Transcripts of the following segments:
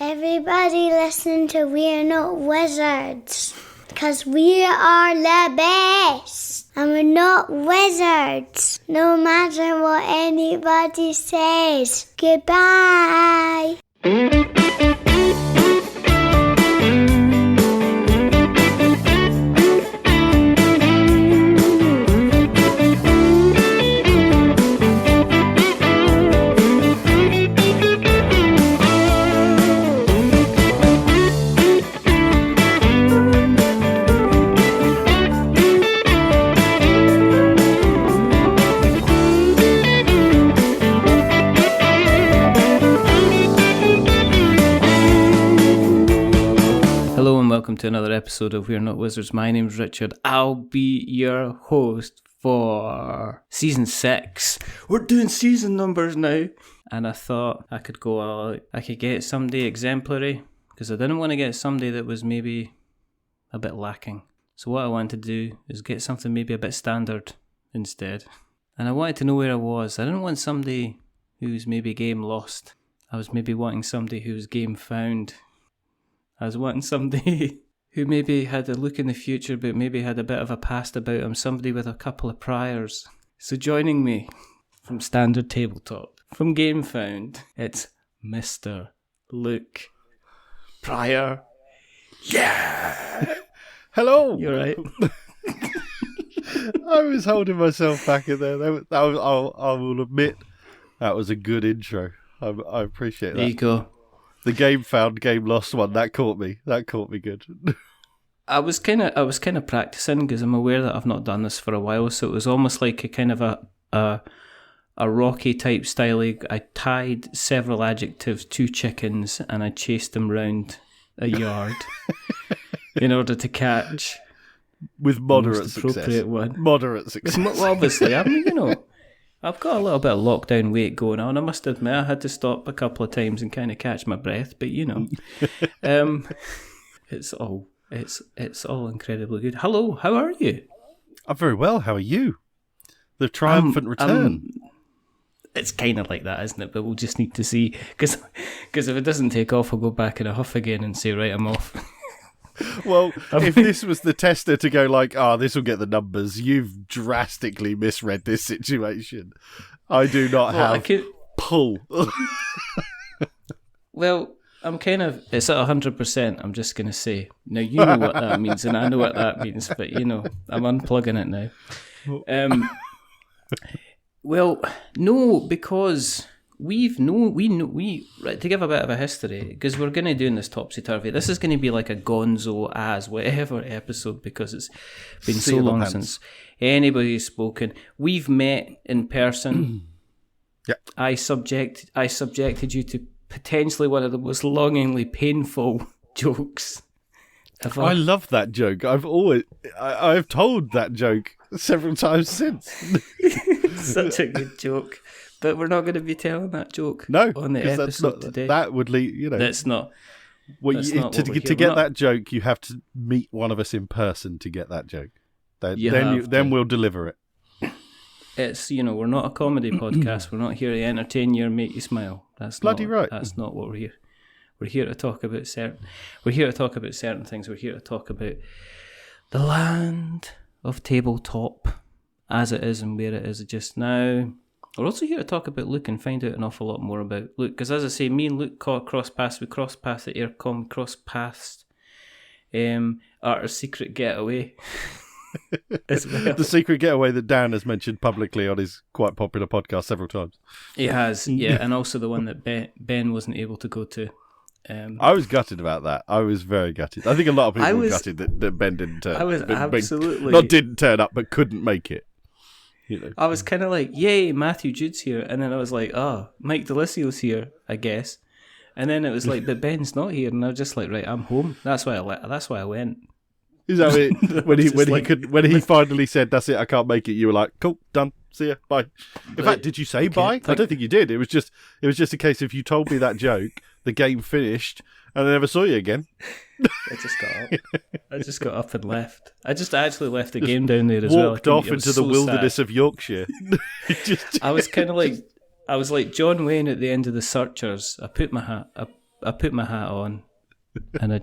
Everybody listen to We're Not Wizards, because we are the best, and we're not wizards, no matter what anybody says. Goodbye. Welcome to another episode of We're Not Wizards. My name's Richard. I'll be your host for Season 6. We're doing season numbers now. And I thought I could I could get somebody exemplary, because I didn't want to get somebody that was maybe a bit lacking. So what I wanted to do is get something maybe a bit standard instead. And I wanted to know where I was. I didn't want somebody who's maybe game lost. I was maybe wanting somebody who's game found. I was wanting somebody who maybe had a look in the future, but maybe had a bit of a past about him. Somebody with a couple of Pryors. So joining me from Standard Tabletop, from GameFound, it's Mr. Luke Pryor. Yeah! Hello! You're right. I was holding myself back in there. I will admit, that was a good intro. I appreciate that. There you go. The GameFound, game lost one, that caught me. That caught me good. I was kind of practicing, because I'm aware that I've not done this for a while, so it was almost like a kind of a Rocky type style. I tied several adjectives to chickens and I chased them round a yard in order to catch with moderate appropriate success. One. Moderate success. Well, obviously, I mean, I've got a little bit of lockdown weight going on. I must admit, I had to stop a couple of times and kind of catch my breath. But it's all incredibly good. Hello, how are you? I'm very well. How are you? The triumphant return. It's kind of like that, isn't it? But we'll just need to see, because if it doesn't take off, I'll go back in a huff again and say, right, I'm off. Well, if this was the tester to go like, this will get the numbers, you've drastically misread this situation. I do not have pull. Well, I'm it's at 100%, I'm just going to say. Now, you know what that means, and I know what that means, but, I'm unplugging it now. Well, no, because right, to give a bit of a history, because we're going to do in this topsy-turvy, this is going to be like a gonzo as whatever episode, because it's been so long since anybody's spoken. We've met in person. Yep. I subjected you to potentially one of the most longingly painful jokes ever. I love that joke. I've told that joke several times since. Such a good joke. But we're not going to be telling that joke on the episode today. That would lead, That's not. Well, to get that joke, you have to meet one of us in person to get that joke. Then we'll deliver it. It's, we're not a comedy podcast. We're not here to entertain you or make you smile. That's bloody right. That's not what we're here. We're here to talk about We're here to talk about certain things. We're here to talk about the land of tabletop as it is and where it is just now. We're also here to talk about Luke and find out an awful lot more about Luke. Because as I say, me and Luke crossed paths. We crossed paths at Aircom. We crossed paths at our secret getaway. As well. The secret getaway that Dan has mentioned publicly on his quite popular podcast several times. He has, yeah. And also the one that Ben wasn't able to go to. I was gutted about that. I was very gutted. I think a lot of people were gutted that Ben didn't turn up. I was absolutely... Not didn't turn up, but couldn't make it. I was kind of like, yay, Matthew Jude's here. And then I was like, Mike DeLissio's here, I guess. And then it was like, but Ben's not here. And I was just like, right, I'm home. That's why I went. Is that it? When he finally said, that's it, I can't make it, you were like, cool, done, see ya, bye. In fact, did you say bye? I don't think you did. It was just a case of you told me that joke, the game finished, and I never saw you again. I just got up and left. I just actually left the game down there as well. Walked off into the wilderness of Yorkshire. I was kind of like, I was like John Wayne at the end of The Searchers. I put my I put my hat on, and I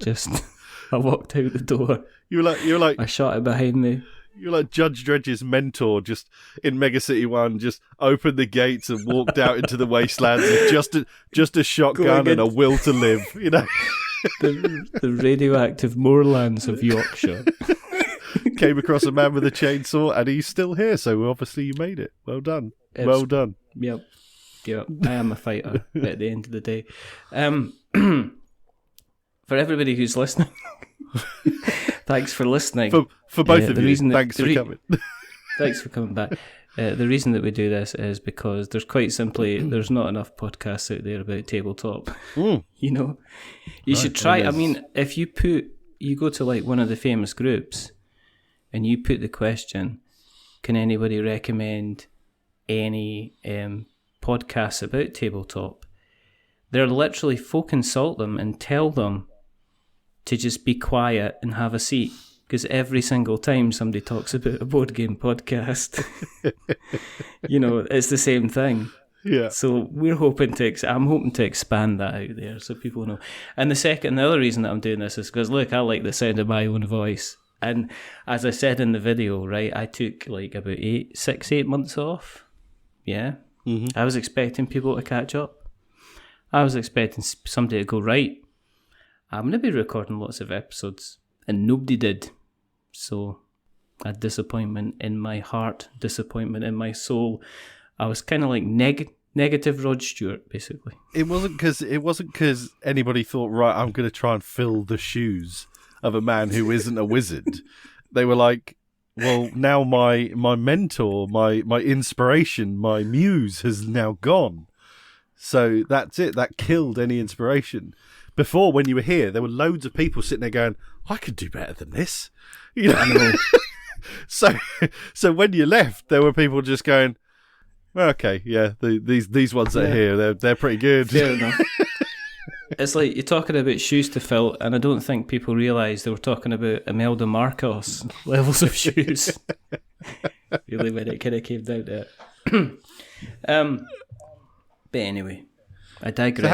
walked out the door. You're like I shot it behind me. You're like Judge Dredge's mentor, just in Mega City 1, just opened the gates and walked out into the wastelands with just a shotgun and a will to live, you know. The radioactive moorlands of Yorkshire. Came across a man with a chainsaw, and he's still here, so obviously you made it. Well done. Well done. Yep. I am a fighter at the end of the day. For everybody who's listening, thanks for listening. For both of you, thanks for coming. Thanks for coming back. The reason that we do this is because there's not enough podcasts out there about tabletop. You know, you should try. I mean, if you go to like one of the famous groups, and you put the question, can anybody recommend any podcasts about tabletop? They're literally folk consult them and tell them to just be quiet and have a seat. Because every single time somebody talks about a board game podcast, you know, it's the same thing. Yeah. So I'm hoping to expand that out there so people know. And the other reason that I'm doing this is because, look, I like the sound of my own voice. And as I said in the video, right, I took like about 8 months off. Yeah. Mm-hmm. I was expecting people to catch up. I was expecting somebody to go, right, I'm going to be recording lots of episodes. And nobody did. So, a disappointment in my heart, disappointment in my soul. I was kind of like negative Rod Stewart, basically. It wasn't because anybody thought, right, I'm going to try and fill the shoes of a man who isn't a wizard. They were like, well, now my mentor, my inspiration, my muse has now gone. So that's it. That killed any inspiration. Before, when you were here, there were loads of people sitting there going, I could do better than this. You know? So when you left, there were people just going, okay, yeah, these ones that are here, they're pretty good. Fair enough. It's like you're talking about shoes to fill, and I don't think people realise they were talking about Imelda Marcos levels of shoes. Really, when it kind of came down to it. But anyway, I digress. So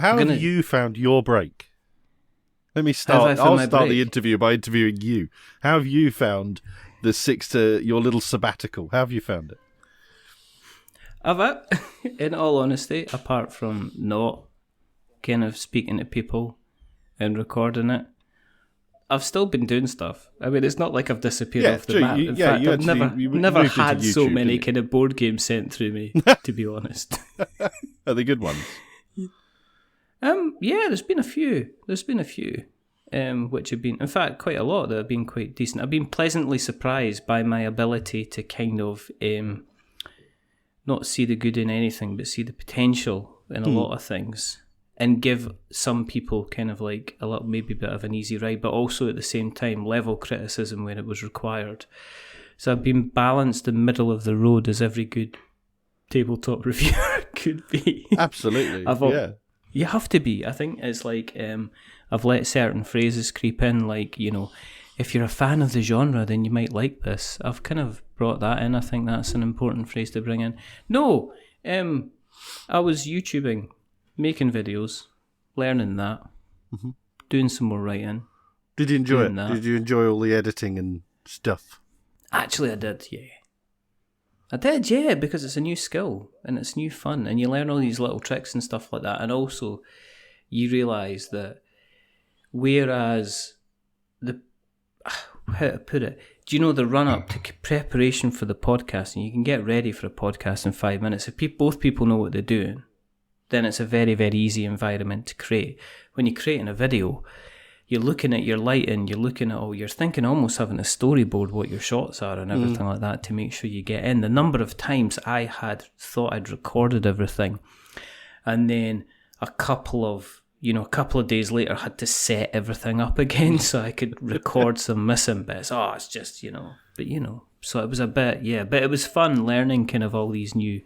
how have you found your break? Let me start. I'll start the interview by interviewing you. How have you found your little sabbatical? How have you found it? In all honesty, apart from not kind of speaking to people and recording it, I've still been doing stuff. I mean, it's not like I've disappeared off the map. In fact, I've never had YouTube, so many kind of board games sent through me, to be honest. Are they good ones? Yeah, there's been a few. Which have been, in fact, quite a lot that have been quite decent. I've been pleasantly surprised by my ability to kind of not see the good in anything, but see the potential in a lot of things, and give some people kind of like a little, maybe bit of an easy ride, but also at the same time level criticism when it was required. So I've been balanced in the middle of the road, as every good tabletop reviewer could be. Absolutely, yeah. You have to be. I think it's like I've let certain phrases creep in, like, you know, if you're a fan of the genre, then you might like this. I've kind of brought that in. I think that's an important phrase to bring in. No, I was YouTubing, making videos, learning that, doing some more writing. Did you enjoy it? Did you enjoy all the editing and stuff? Actually, I did, yeah. I did, yeah, because it's a new skill and it's new fun, and you learn all these little tricks and stuff like that. And also, you realise that whereas how to put it, do you know the run-up to preparation for the podcast, and you can get ready for a podcast in 5 minutes. If both people know what they're doing, then it's a very, very easy environment to create. When you're creating a video, you're looking at your lighting, you're thinking almost having a storyboard what your shots are and everything like that to make sure you get in. The number of times I had thought I'd recorded everything, and then a couple of days later had to set everything up again so I could record some missing bits. Oh, it's just, so it was a bit, but it was fun learning kind of all these new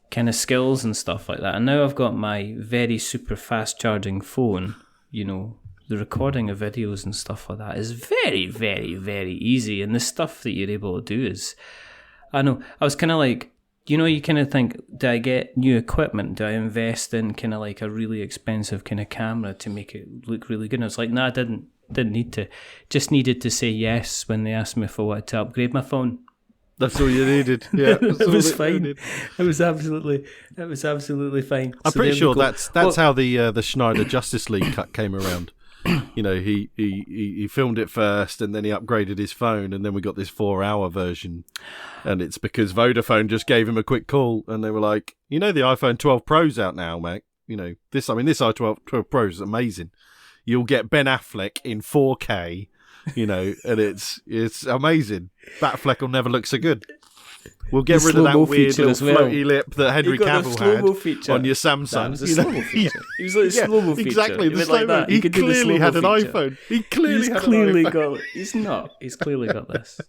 kind of skills and stuff like that. And now I've got my very super fast charging phone, the recording of videos and stuff like that is very, very, very easy. And the stuff that you're able to do is, I know, I was kind of like you kind of think, do I get new equipment? Do I invest in kind of like a really expensive kind of camera to make it look really good? And I was like, no, I didn't need to. Just needed to say yes when they asked me if I wanted to upgrade my phone. That's all you needed. Yeah, it was fine. It was absolutely fine. I'm So pretty there we sure go. that's how the Schneider Justice League cut came around. He filmed it first, and then he upgraded his phone, and then we got this 4-hour version. And it's because Vodafone just gave him a quick call, and they were like, the iPhone 12 Pro's out now, mate. This iPhone 12 Pro is amazing. You'll get Ben Affleck in 4K. And it's amazing. Batfleck will never look so good. We'll get rid of that weird little floaty lip that Henry Cavill had on your Samsung. That was a slow-mo feature. It was like a slow-mo feature. Exactly, the slow-mo. Like he clearly had an iPhone. He clearly had an iPhone. He's not. He's clearly got this.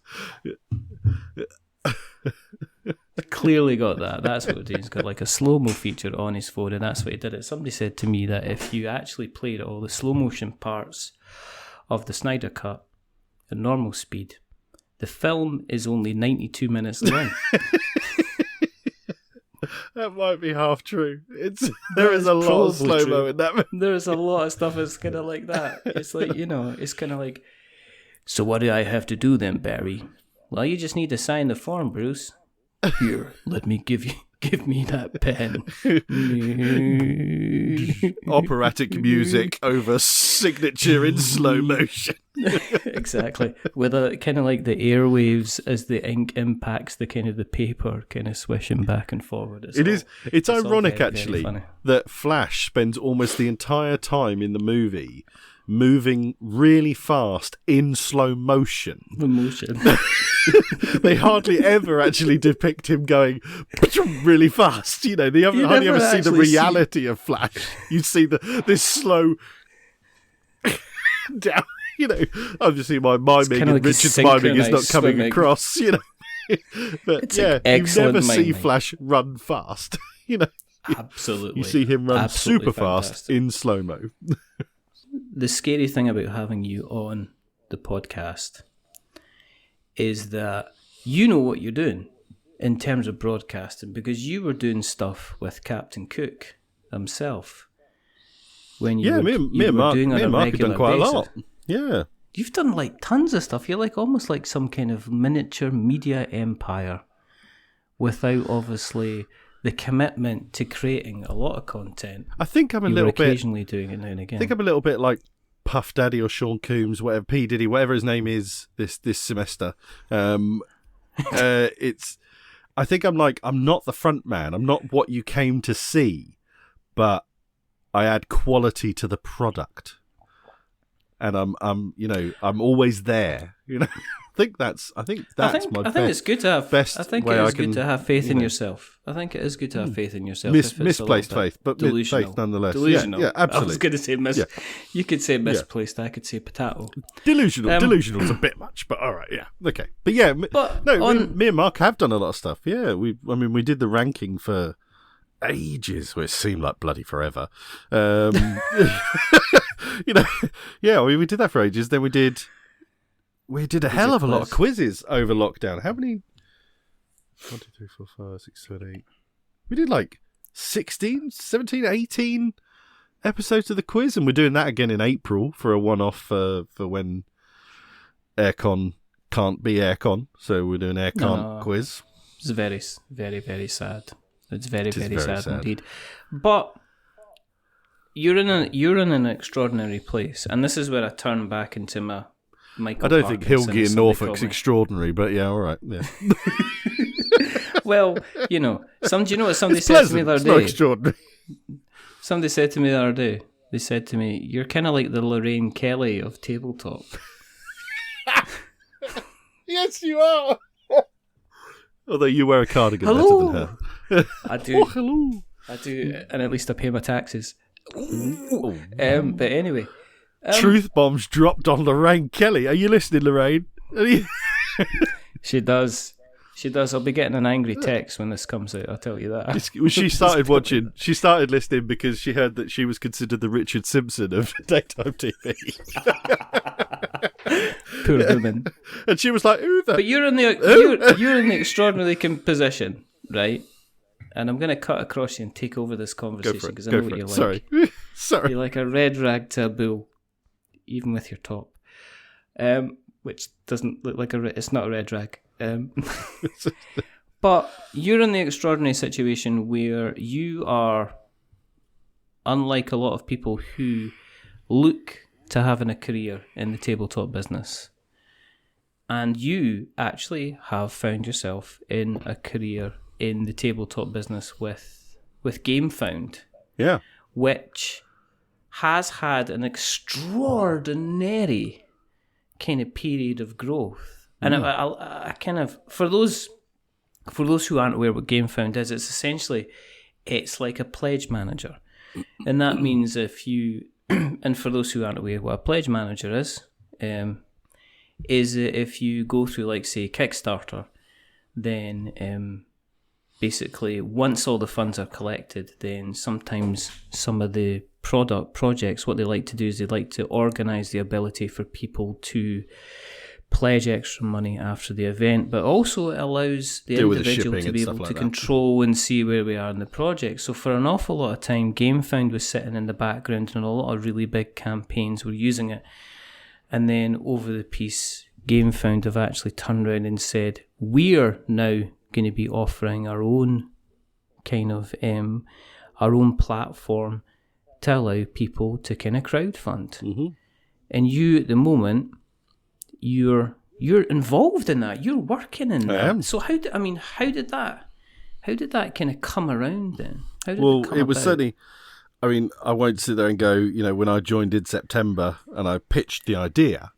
Clearly got that. That's what he's got, like a slow-mo feature on his phone, and that's what he did it. Somebody said to me that if you actually played all the slow-motion parts of the Snyder Cut at normal speed, the film is only 92 minutes long. That might be half true. There is a lot of slow-mo in that. There is a lot of stuff that's kind of like that. It's like, it's kind of like, so what do I have to do then, Barry? Well, you just need to sign the form, Bruce. Here, let me give me that pen. Operatic music over signature in slow motion. Exactly. With a kind of like the airwaves as the ink impacts the kind of the paper kind of swishing back and forward. It's ironic very, actually very that Flash spends almost the entire time in the movie moving really fast in slow motion. They hardly ever actually depict him going really fast. They hardly ever see the reality of Flash. You see this slow down. I'm just seeing my miming, and like Richard's miming is not coming across. But it's yeah, like you never see miming. Flash run fast. Absolutely. You see him run Absolutely super fantastic. fast in slow mo. The scary thing about having you on the podcast is that you know what you're doing in terms of broadcasting, because you were doing stuff with Captain Cook himself when you were doing on a Mark have regular done quite basis. a lot. Yeah. You've done like tons of stuff. You're like almost like some kind of miniature media empire without obviously the commitment to creating a lot of content. I think I'm a You little were bit. occasionally doing it now and again. I think I'm a little bit like Puff Daddy or Sean Combs, whatever P Diddy, whatever his name is this semester. I think I'm not the front man. I'm not what you came to see, but I add quality to the product, and I'm always there. I think that's my I think it's good to have. best I think way it I is good can, to have faith in yourself. I think it is good to have faith in yourself. misplaced faith, but delusional. faith nonetheless. Delusional. Yeah, absolutely. I was going to say Yeah. You could say misplaced. I could say potato. Delusional. Delusional's a bit much, but all right, yeah, okay. But yeah, me and Mark have done a lot of stuff. Yeah, we did the ranking for ages, which seemed like bloody forever. Yeah, we did that for ages. Then we did a hell of a lot of quizzes over lockdown. How many? 1, 2, 3, 4, 5, 6, 7, 8. We did like 16, 17, 18 episodes of the quiz, and we're doing that again in April for a one-off for when aircon can't be aircon. So we're doing aircon quiz. It's very, very, very sad. It's very, very sad sad indeed. But you're in an extraordinary place, and this is where I turn back into my Michael. I don't think Parkinson, Hilgi in somebody Norfolk's called me. extraordinary, but yeah, all right. Yeah. Well, do you know what somebody It's said pleasant. to me the It's other not day? extraordinary. Somebody said to me the other day, they said to me, you're kind of like the Lorraine Kelly of tabletop. Yes, you are. Although you wear a cardigan Hello. better than her. I do. Oh, hello. I do, and at least I pay my taxes. But anyway. Truth bombs dropped on Lorraine Kelly. Are you listening, Lorraine? She does. I'll be getting an angry text when this comes out, I'll tell you that. She started watching. She started listening because she heard that she was considered the Richard Simpson of daytime TV. Poor woman. And she was like, "Ooh, But you're in the extraordinary position right? And I'm going to cut across you and take over this conversation because I know what you're like. Sorry. You're like a red rag to a bull, even with your top, which doesn't look like it's not a red rag. But you're in the extraordinary situation where you are, unlike a lot of people who look to having a career in the tabletop business, and you actually have found yourself in a career in the tabletop business with GameFound. Yeah. Which has had an extraordinary kind of period of growth. And I kind of, for those who aren't aware what GameFound is, it's like a pledge manager. And that means if you, and for those who aren't aware what a pledge manager is if you go through, like, say, Kickstarter, then basically once all the funds are collected, then sometimes some of the projects, what they like to do is they like to organise the ability for people to pledge extra money after the event, but also it allows the individual to be able to control and see where we are in the project. So for an awful lot of time, GameFound was sitting in the background and a lot of really big campaigns were using it. And then over the piece, GameFound have actually turned around and said, we're now going to be offering our own kind of our own platform to allow people to kind of crowdfund. Mm-hmm. And you, at the moment, you're involved in that. You're working in that. I am. So how did that kind of come around then? It was certainly. I mean, I won't sit there and go, when I joined in September and I pitched the idea,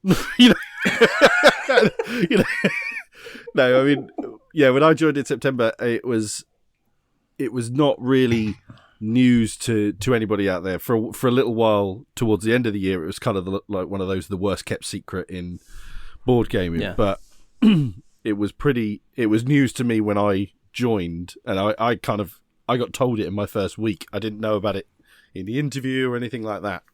No, I mean, when I joined in September, it was not really news to anybody out there. For a little while towards the end of the year, it was kind of like one of those the worst kept secret in board gaming. Yeah. But it was news to me when I joined, and I got told it in my first week. I didn't know about it in the interview or anything like that.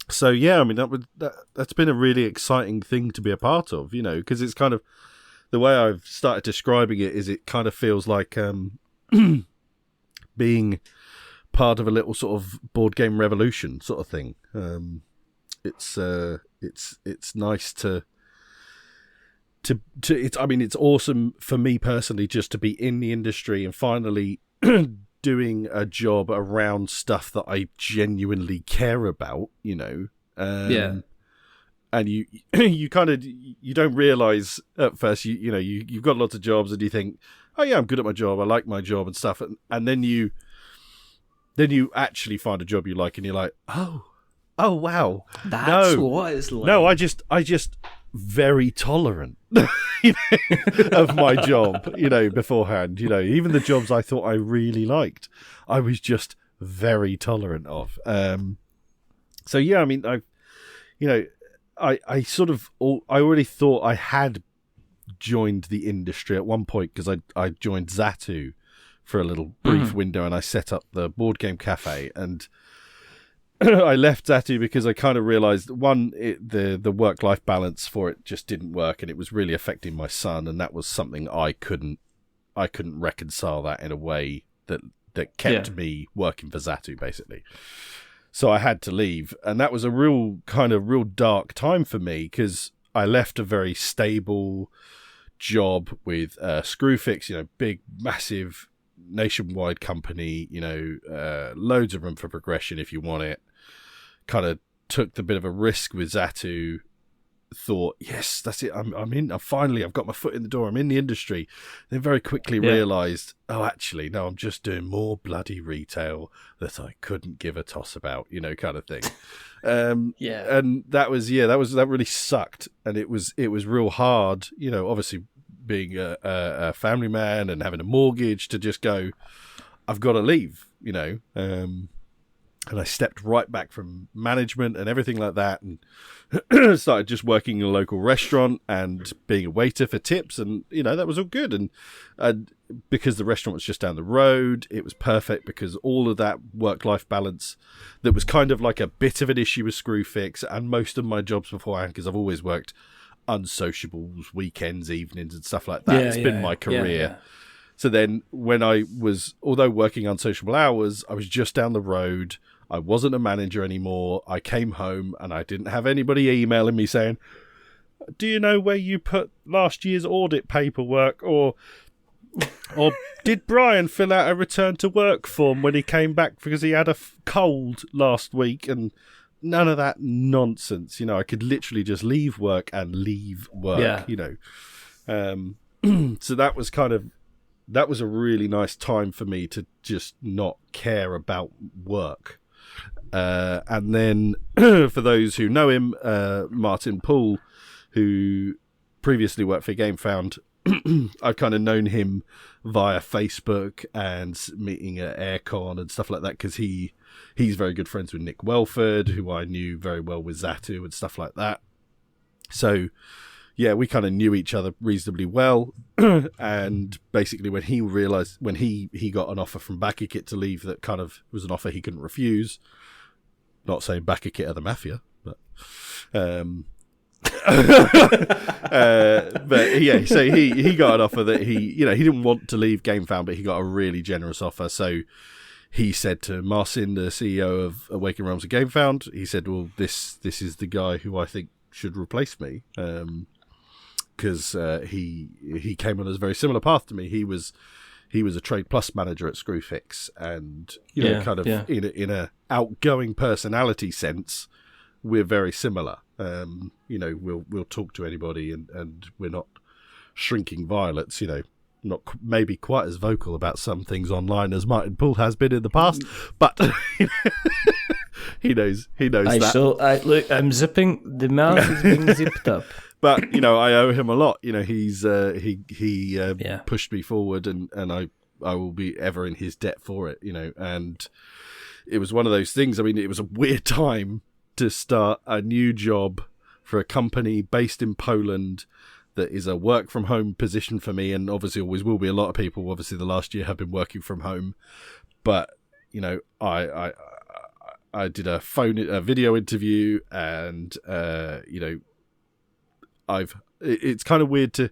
So I mean that's been a really exciting thing to be a part of, because it's kind of the way I've started describing it is it kind of feels like being part of a little sort of board game revolution sort of thing. It's nice to it's awesome for me personally just to be in the industry and finally doing a job around stuff that I genuinely care about, and you kind of you don't realize at first you've got lots of jobs and you think, oh yeah, I'm good at my job, I like my job and stuff, and then you actually find a job you like and you're like, oh wow, that's what it's like. No, I just very tolerant of my job, beforehand. Even the jobs I thought I really liked, I was just very tolerant of. So yeah, I mean, I already thought I had joined the industry at one point because I joined Zatu for a little brief window and I set up the board game cafe, and I left Zatu because I kind of realised, one, the work-life balance for it just didn't work, and it was really affecting my son, and that was something I couldn't reconcile that in a way that kept me working for Zatu, basically. So I had to leave, and that was a real dark time for me because I left a very stable job with Screwfix, big, massive, nationwide company, loads of room for progression if you want it. Kind of took the bit of a risk with Zatu, thought, yes, that's it, I'm in, I've got my foot in the door, I'm in the industry. Then very quickly realised, oh, actually, no, I'm just doing more bloody retail that I couldn't give a toss about, kind of thing. And that really sucked, and it was real hard, obviously being a family man and having a mortgage, to just go, I've got to leave, and I stepped right back from management and everything like that, and started just working in a local restaurant and being a waiter for tips, and that was all good. And because the restaurant was just down the road, it was perfect, because all of that work-life balance that was kind of like a bit of an issue with Screwfix and most of my jobs beforehand, because I've always worked unsociables, weekends, evenings, and stuff like that. It's been my career. Yeah. So then when I was, although working unsociable hours, I was just down the road. I wasn't a manager anymore. I came home and I didn't have anybody emailing me saying, do you know where you put last year's audit paperwork? Or did Brian fill out a return to work form when he came back because he had a cold last week? And none of that nonsense. You know, I could literally just leave work and leave work, you know. So that was a really nice time for me to just not care about work. And then for those who know him, Martin Poole, who previously worked for GameFound, I've kind of known him via Facebook and meeting at Aircon and stuff like that, because he's very good friends with Nick Welford, who I knew very well with Zatu and stuff like that. So yeah, we kind of knew each other reasonably well. And basically when he got an offer from Backakit to leave, that kind of was an offer he couldn't refuse. Not saying Backakit are the mafia, but but yeah, so he got an offer that he didn't want to leave GameFound, but he got a really generous offer. So he said to Marcin, the CEO of Awakened Realms of GameFound, he said, well, this is the guy who I think should replace me, because he came on a very similar path to me. He was a Trade Plus manager at Screwfix, and in a outgoing personality sense, we're very similar. We'll talk to anybody, and we're not shrinking violets. Not maybe quite as vocal about some things online as Martin Poole has been in the past, but he knows that. Look, I'm zipping. The mouth is being zipped up. But I owe him a lot. He's he pushed me forward, and I will be ever in his debt for it. And it was one of those things. I mean, it was a weird time to start a new job for a company based in Poland that is a work from home position for me, and obviously always will be. A lot of people obviously the last year have been working from home, but I did a video interview, and it's kind of weird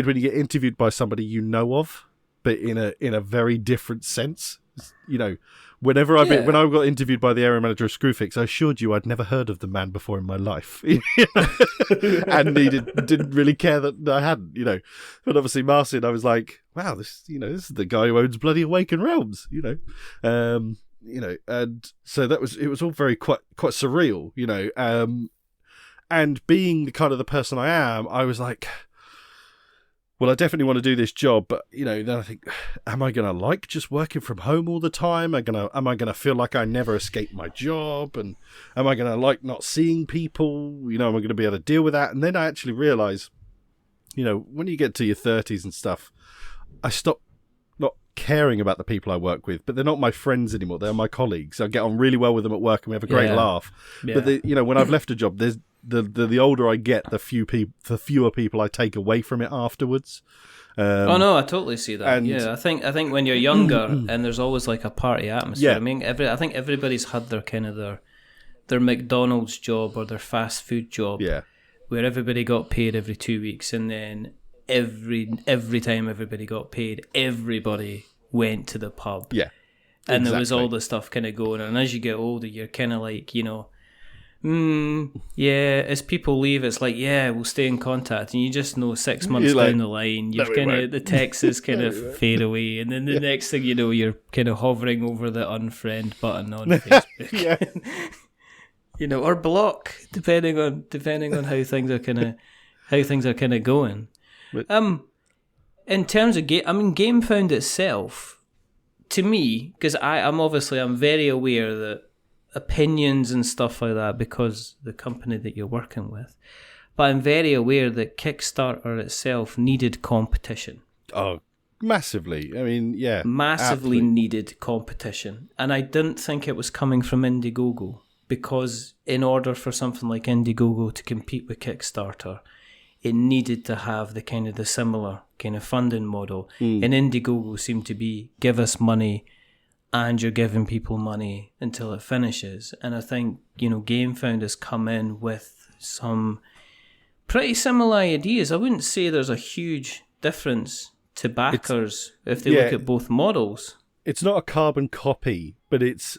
when you get interviewed by somebody you know of, but in a very different sense. When I got interviewed by the area manager of Screwfix, I assured you I'd never heard of the man before in my life, and he didn't really care that I hadn't. But obviously Marcin, I was like, wow, this is the guy who owns bloody Awakened Realms, and so it was all very quite surreal, and being the kind of the person I am, I was like, well, I definitely want to do this job, but then I think, am I going to like just working from home all the time? Am I gonna feel like I never escape my job? And am I going to like not seeing people? Am I going to be able to deal with that? And then I actually realize, when you get to your 30s and stuff, I stop not caring about the people I work with, but they're not my friends anymore. They're my colleagues. I get on really well with them at work, and we have a great laugh. Yeah. But when I've left a job, there's the older I get, the fewer people I take away from it afterwards. Oh no, I totally see that. And I think when you're younger and there's always like a party atmosphere. Yeah. I mean, I think everybody's had their kind of their McDonald's job or their fast food job, where everybody got paid every 2 weeks, and then every time everybody got paid, everybody went to the pub. Yeah, and there was all the stuff kind of going on. And as you get older, you're kind of like, as people leave, it's like, we'll stay in contact, and you just know 6 months down the line, you've the texts kind of fade away, and then the next thing you know, you're kind of hovering over the unfriend button on Facebook. Or block, depending on how things are kind of going. But, in terms of GameFound itself, to me, because I'm very aware that opinions and stuff like that, because the company that you're working with, but I'm very aware that Kickstarter itself needed competition. Oh, massively. I mean, yeah, massively absolutely. Needed competition, and I didn't think it was coming from Indiegogo, because in order for something like Indiegogo to compete with Kickstarter, it needed to have the similar kind of funding model. And Indiegogo seemed to be, give us money, and you're giving people money until it finishes. And I think, GameFound has come in with some pretty similar ideas. I wouldn't say there's a huge difference to backers if they look at both models. It's not a carbon copy, but it's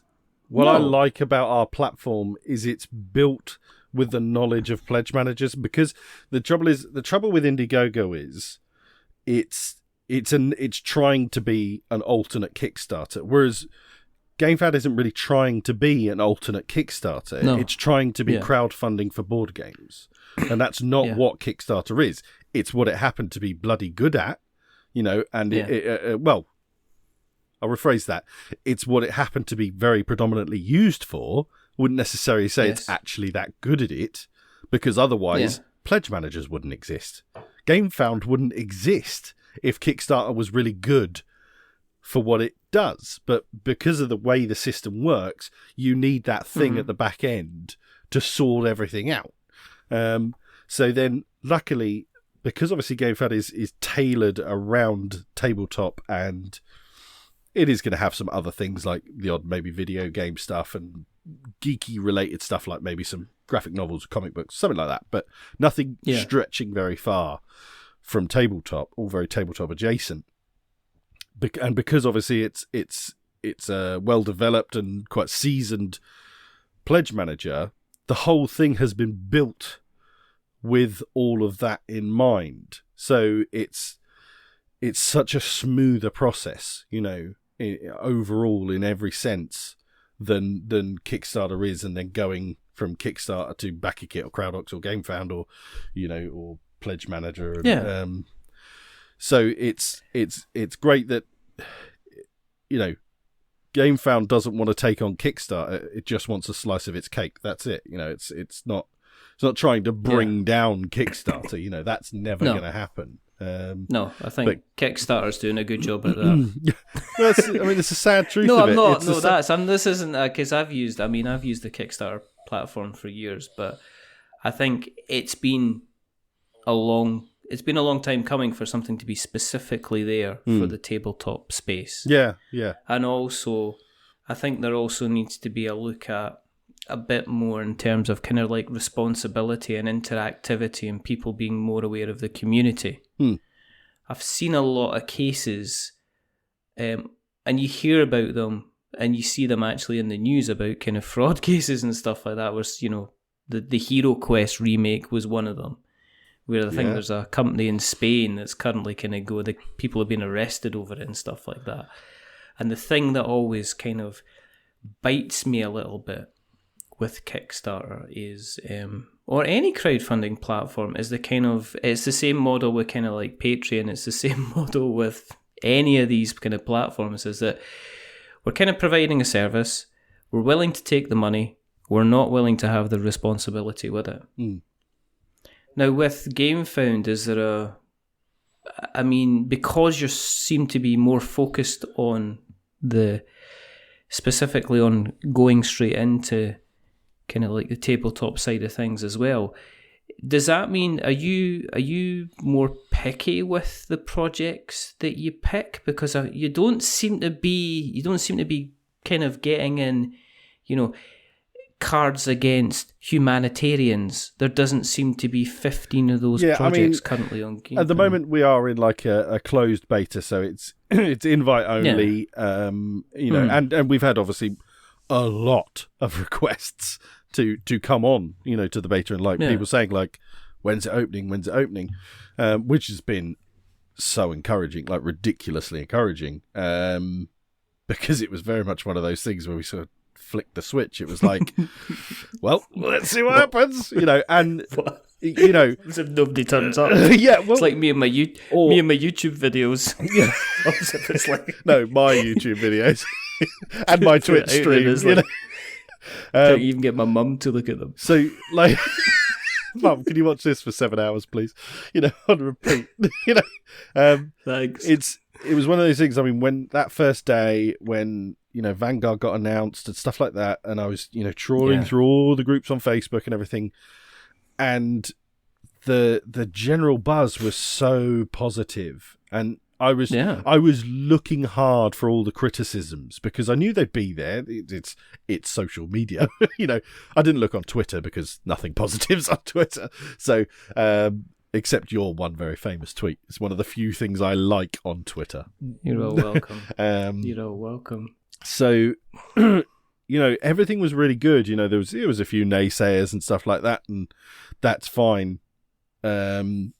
what I like about our platform is it's built with the knowledge of pledge managers, because the trouble with Indiegogo is it's trying to be an alternate Kickstarter, whereas GameFound isn't really trying to be an alternate Kickstarter. No. It's trying to be crowdfunding for board games, and that's not what Kickstarter is. It's what it happened to be bloody good at, and well, I'll rephrase that. It's what it happened to be very predominantly used for. Wouldn't necessarily say it's actually that good at it, because otherwise pledge managers wouldn't exist. GameFound wouldn't exist if Kickstarter was really good for what it does. But because of the way the system works, you need that thing at the back end to sort everything out. So then, luckily, because obviously GameFound is tailored around tabletop, and it is going to have some other things like the odd maybe video game stuff and geeky related stuff like maybe some graphic novels, comic books, something like that, but nothing stretching very far from tabletop, all very tabletop adjacent. And because obviously it's a well developed and quite seasoned pledge manager, the whole thing has been built with all of that in mind. So it's such a smoother process, overall in every sense than Kickstarter is, and then going from Kickstarter to BackerKit or CrowdOx or GameFound or Pledge Manager. So it's great that GameFound doesn't want to take on Kickstarter. It just wants a slice of its cake. That's it. It's not trying to bring down Kickstarter. That's never going to happen. No, I think Kickstarter's doing a good job at that. It's a sad truth. No, of I'm it. not. This isn't because I've used the Kickstarter platform for years, but I think it's been a long time coming for something to be specifically there for the tabletop space. Yeah. And also, I think there also needs to be a look at a bit more in terms of kind of like responsibility and interactivity and people being more aware of the community. I've seen a lot of cases, and you hear about them and you see them actually in the news about kind of fraud cases and stuff like that. Was the Hero Quest remake was one of them, where I think there's a company in Spain that's currently kind of the people have been arrested over it and stuff like that. And the thing that always kind of bites me a little bit with Kickstarter is, or any crowdfunding platform, is it's the same model with kind of like Patreon, it's the same model with any of these kind of platforms, is that we're kind of providing a service, we're willing to take the money, we're not willing to have the responsibility with it. Now with GameFound, is there because you seem to be more focused on specifically on going straight into kind of like the tabletop side of things as well, does that mean are you more picky with the projects that you pick? Because you don't seem to be kind of getting in, Cards Against Humanitarians. There doesn't seem to be 15 of those projects currently on GameFound. At the moment, we are in like a closed beta, so it's invite only. And we've had obviously a lot of requests to come on, to the beta, and people saying like, when's it opening, which has been so encouraging, like ridiculously encouraging, because it was very much one of those things where we sort of flicked the switch. It was like, well, let's see what happens, and as if nobody turns up. It's like me and my YouTube videos. Yeah, it's like no, my YouTube videos and my Twitch streams. Can't even get my mum to look at them. So, like, Mum, can you watch this for 7 hours, please? On repeat. Thanks. It was one of those things. I mean, when that first day, when Vanguard got announced and stuff like that, and I was trawling through all the groups on Facebook and everything, and the general buzz was so positive, and I was looking hard for all the criticisms because I knew they'd be there. It's social media. I didn't look on Twitter because nothing positive's on Twitter. So, except your one very famous tweet. It's one of the few things I like on Twitter. You're all welcome. You're all welcome. So, everything was really good. There was a few naysayers and stuff like that, and that's fine. You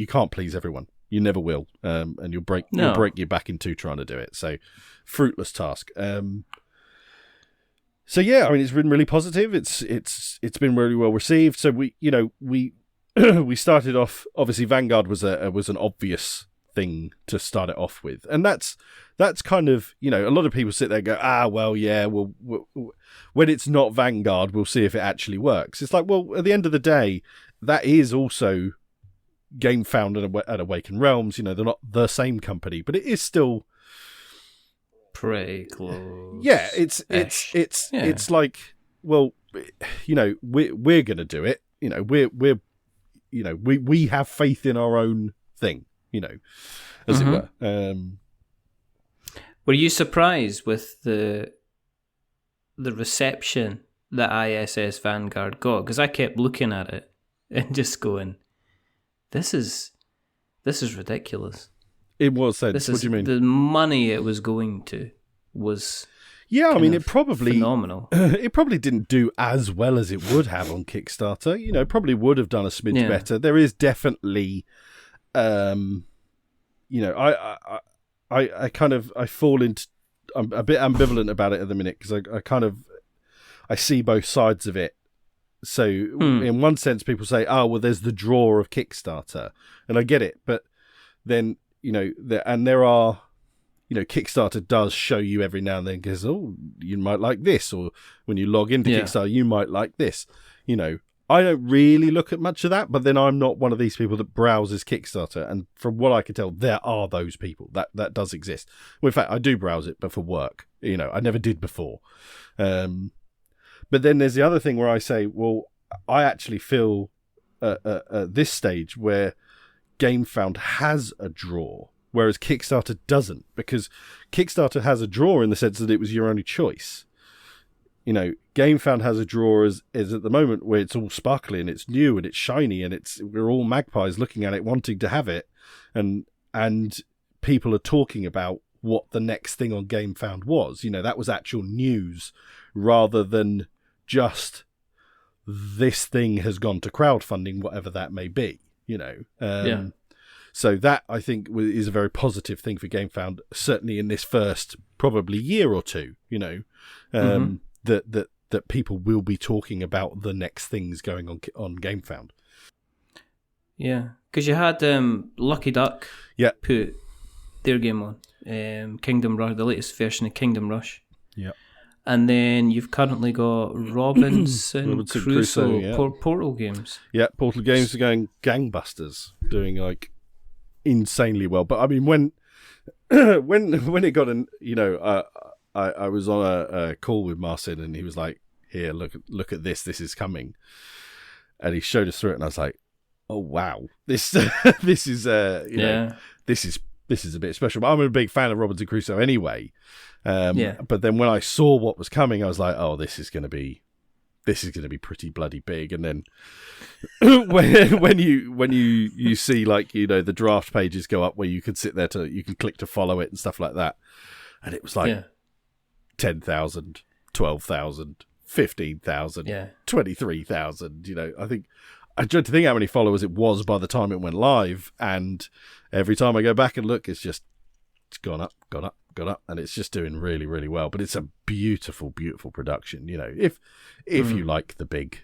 can't please everyone. You never will, and you'll break your back in two trying to do it. So, fruitless task. So yeah, I mean, it's been really positive. It's been really well received. So we we started off. Obviously, Vanguard was an obvious thing to start it off with, and that's kind of a lot of people sit there and go, well, yeah, well, when it's not Vanguard, we'll see if it actually works. It's like, well, at the end of the day, that is also GameFound and Awakened Realms. They're not the same company, but it is still pretty close. Yeah, it's like, well, we're gonna do it. We have faith in our own thing. As it were. Were you surprised with the reception that ISS Vanguard got? Because I kept looking at it and just going, This is ridiculous. It was said. What do you mean? The money it was going to was it probably phenomenal. It probably didn't do as well as it would have on Kickstarter. Probably would have done a smidge better. There is definitely, I fall into. I'm a bit ambivalent about it at the minute because I see both sides of it. So in one sense, people say, "Oh, well, there's the draw of Kickstarter," and I get it. But then there are, Kickstarter does show you every now and then goes, "Oh, you might like this," or when you log into Kickstarter, you might like this. I don't really look at much of that, but then I'm not one of these people that browses Kickstarter. And from what I can tell, there are those people that does exist. Well, in fact, I do browse it, but for work. I never did before. But then there's the other thing where I say, well, I actually feel at this stage where GameFound has a draw, whereas Kickstarter doesn't, because Kickstarter has a draw in the sense that it was your only choice. GameFound has a draw is at the moment where it's all sparkly and it's new and it's shiny and we're all magpies looking at it, wanting to have it, and people are talking about what the next thing on GameFound was. That was actual news rather than just this thing has gone to crowdfunding, whatever that may be. So that I think is a very positive thing for GameFound, certainly in this first probably year or two. That people will be talking about the next things going on GameFound. Yeah, because you had Lucky Duck put their game on, Kingdom Rush, the latest version of Kingdom Rush. Yeah. And then you've currently got Robinson Crusoe, Portal Games. Yeah, Portal Games are going gangbusters, doing like insanely well. But I mean, when it got an, I was on a call with Marcin and he was like, "Here, look at this. This is coming," and he showed us through it, and I was like, "Oh wow, this this is this is a bit special." But I'm a big fan of Robinson Crusoe anyway. But then when I saw what was coming, I was like, "Oh, this is going to be pretty bloody big." And then when you see like the draft pages go up where you can sit there you can click to follow it and stuff like that, and it was like 10,000, 12,000, 15,000, 23,000. I tried to think how many followers it was by the time it went live, and every time I go back and look, it's gone up, and it's just doing really, really well. But it's a beautiful, beautiful production. If you like the big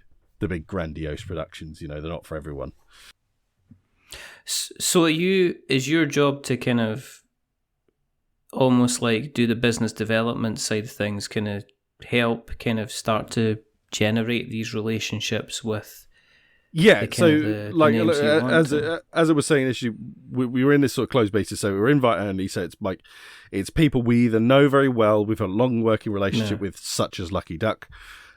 grandiose productions, they're not for everyone. So is your job to kind of almost like do the business development side of things, kind of help kind of start to generate these relationships with as I was saying initially, we were in this sort of closed basis, so we were invite only, so it's like it's people we either know very well, we've had a long working relationship with, such as Lucky Duck,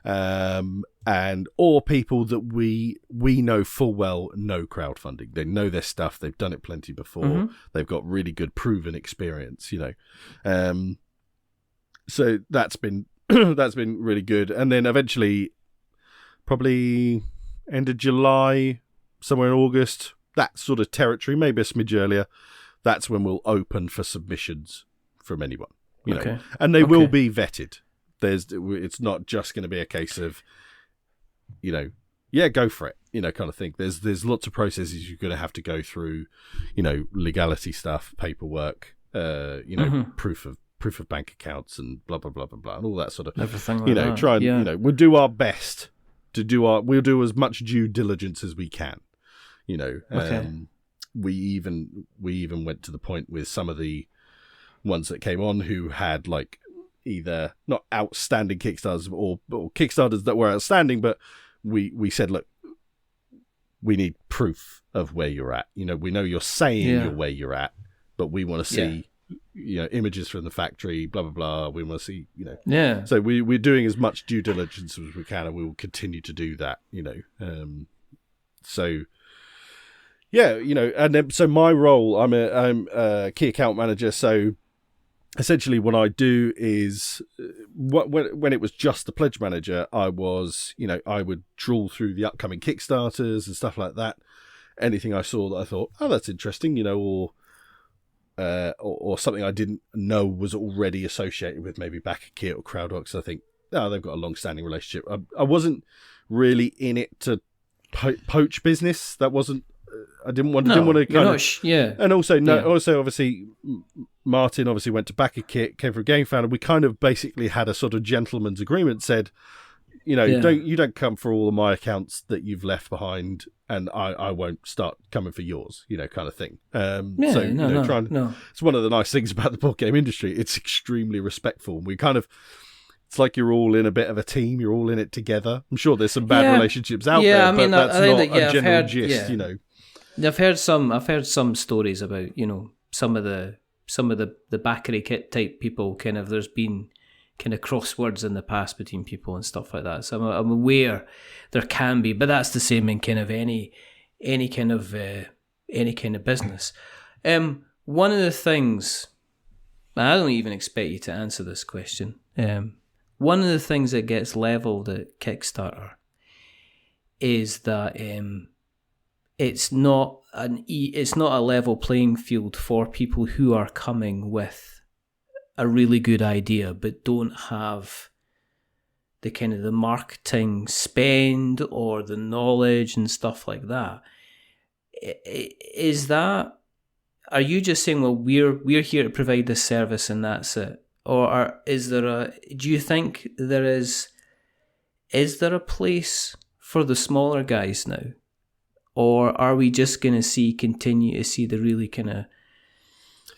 and or people that we know full well know crowdfunding. They know their stuff. They've done it plenty before. They've got really good proven experience, so that's been that's been really good. And then eventually, probably end of July, somewhere in August, that sort of territory, maybe a smidge earlier, that's when we'll open for submissions from anyone, know, and they will be vetted. It's not just going to be a case of, go for it, kind of thing. There's lots of processes you're going to have to go through, legality stuff, paperwork, proof of bank accounts and blah blah blah blah blah, and all that sort of everything like that. Try and we'll do our best we'll do as much due diligence as we can. We even went to the point with some of the ones that came on who had like either not outstanding Kickstarters or Kickstarters that were outstanding, but we said, look, we need proof of where you're at. We know you're saying you're where you're at, but we want to see images from the factory, blah blah blah. We want to see, So we're doing as much due diligence as we can, and we will continue to do that. And then so my role, I'm a key account manager. So essentially, what I do is when it was just the pledge manager, I was, I would trawl through the upcoming Kickstarters and stuff like that. Anything I saw that I thought, oh, that's interesting, or something I didn't know was already associated with maybe Backer Kit or Crowdworks. I think, they've got a long-standing relationship. I wasn't really in it to poach business. That wasn't. I didn't want to kind of. And also, also obviously, Martin obviously went to Backer Kit, came from GameFound, and we kind of basically had a sort of gentleman's agreement. Said, don't come for all of my accounts that you've left behind, and I won't start coming for yours, kind of thing. It's one of the nice things about the board game industry. It's extremely respectful. We kind of, it's like you're all in a bit of a team. You're all in it together. I'm sure there's some bad relationships out there, but that's not a general gist, I've heard some stories about some of the Backery Kit type people. Kind of, there's been kind of crosswords in the past between people and stuff like that. So I'm aware there can be, but that's the same in kind of any kind of business. One of the things, I don't even expect you to answer this question. One of the things that gets leveled at Kickstarter is that it's not a level playing field for people who are coming with a really good idea but don't have the kind of the marketing spend or the knowledge and stuff like that. Are you just saying, well, we're here to provide this service and that's it? Or do you think is there a place for the smaller guys now? Or are we just going to continue to see the really kind of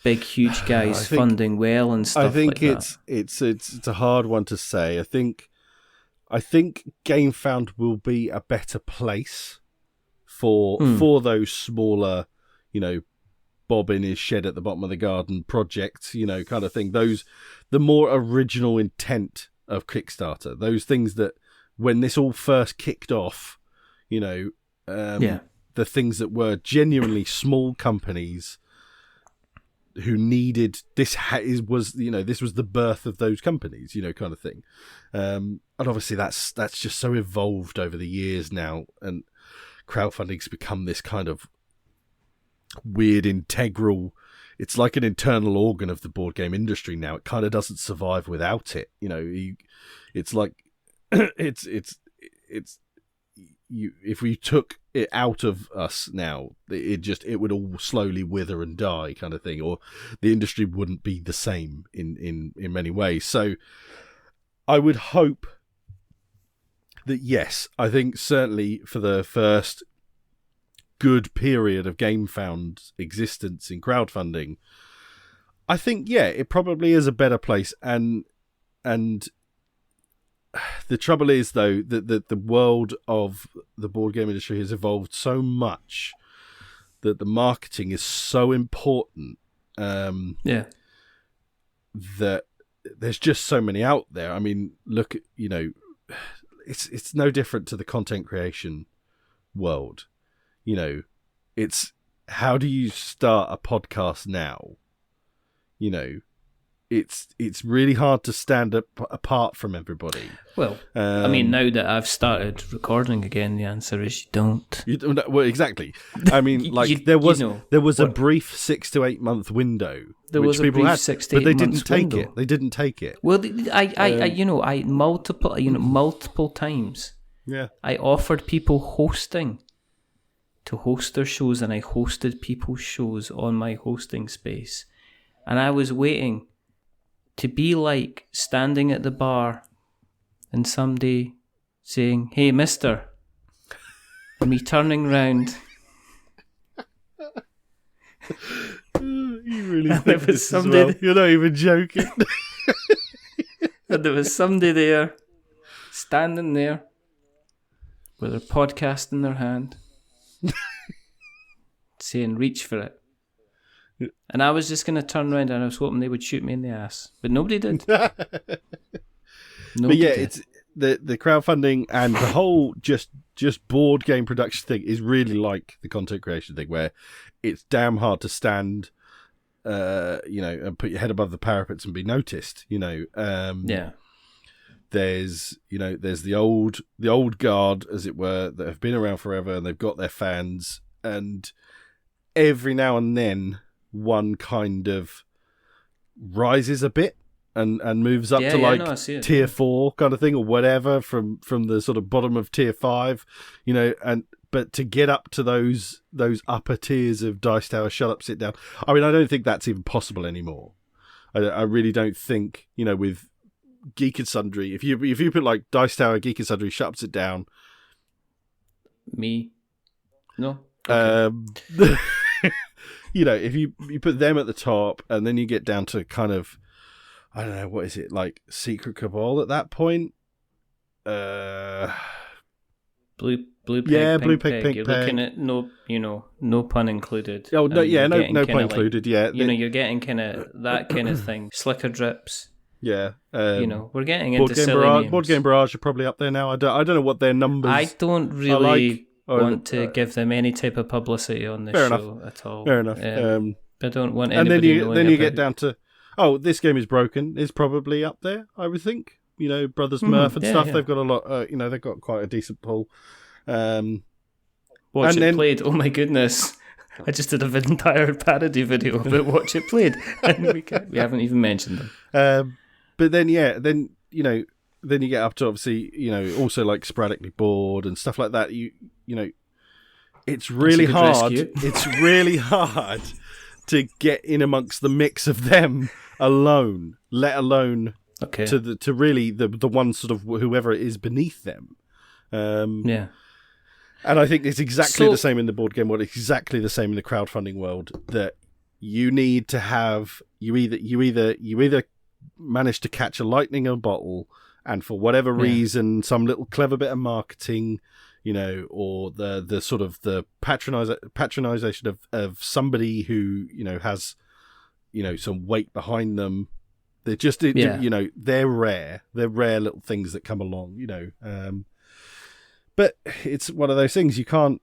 big, huge guys funding well and stuff like that? I think it's a hard one to say. I think GameFound will be a better place for those smaller, Bob in his shed at the bottom of the garden projects, kind of thing. The more original intent of Kickstarter, those things that when this all first kicked off, the things that were genuinely small companies who needed this was the birth of those companies, kind of thing. And obviously that's just so evolved over the years now, and crowdfunding's become this kind of weird integral. It's like an internal organ of the board game industry now. It kind of doesn't survive without it. It's like if we took it out of us now, it would all slowly wither and die, kind of thing, or the industry wouldn't be the same in many ways. So I would hope that, yes, I think certainly for the first good period of GameFound's existence in crowdfunding, I think, it probably is a better place. And the trouble is, though, that the world of the board game industry has evolved so much that the marketing is so important. That there's just so many out there. I mean, look at, it's no different to the content creation world. You know, it's how do you start a podcast now? You know, it's really hard to stand apart from everybody. Well, I mean, now that I've started recording again, the answer is you don't. Well, exactly. I mean, like there was a brief 6 to 8 month window. There was a brief 6 to 8 months window. But they didn't take it. They didn't take it. Well, I multiple times. Yeah. I offered people hosting to host their shows, and I hosted people's shows on my hosting space, and I was waiting to be like standing at the bar and somebody saying, "Hey, mister," and me turning round. You really think this as well? You're not even joking. And there was somebody there, standing there, with their podcast in their hand, saying, "Reach for it." And I was just going to turn around and I was hoping they would shoot me in the ass. But nobody did. But yeah, it's the crowdfunding and the whole just board game production thing is really like the content creation thing, where it's damn hard to stand, and put your head above the parapets and be noticed. Yeah. There's the old guard, as it were, that have been around forever and they've got their fans, and every now and then one kind of rises a bit and moves up to tier 4 kind of thing, or whatever, from the sort of bottom of tier 5, but to get up to those upper tiers of Dice Tower, Shut Up, Sit Down, I mean, I don't think that's even possible anymore. I really don't think, with Geek and Sundry, if you put like Dice Tower, Geek and Sundry, Shut Up, Sit Down, me, no, okay. If you put them at the top, and then you get down to kind of, I don't know, what is it, like Secret Cabal at that point? Blue pig, yeah, pink blue pig, pink You're pig. looking at no pun included. Oh no, yeah, no pun included. Yeah, you're getting kind of that kind of thing. Slicker drips. Yeah, we're getting into silly names. Board Game Barrage are probably up there now. I don't know what their numbers. I don't really want to give them any type of publicity on this show at all. Fair enough. I don't want and anybody then you get down to, This Game Is Broken is probably up there, I would think. Brothers Murph and stuff. Yeah. They've got a lot. They've got quite a decent pull. Watch It Played. Oh my goodness! I just did an entire parody video about Watch It Played, and we haven't even mentioned them. But then then you get up to, obviously, also like Sporadically Bored and stuff like that. It's really hard. It's really hard to get in amongst the mix of them alone, let alone to really the one sort of whoever it is beneath them. Yeah. And I think it's exactly the same in the board game world. It's exactly the same in the crowdfunding world, that you need to have you either manage to catch a lightning in a bottle, and for whatever reason, some little clever bit of marketing, or the sort of the patronization of somebody who has some weight behind them. They're just they're rare. They're rare little things that come along. But it's one of those things you can't,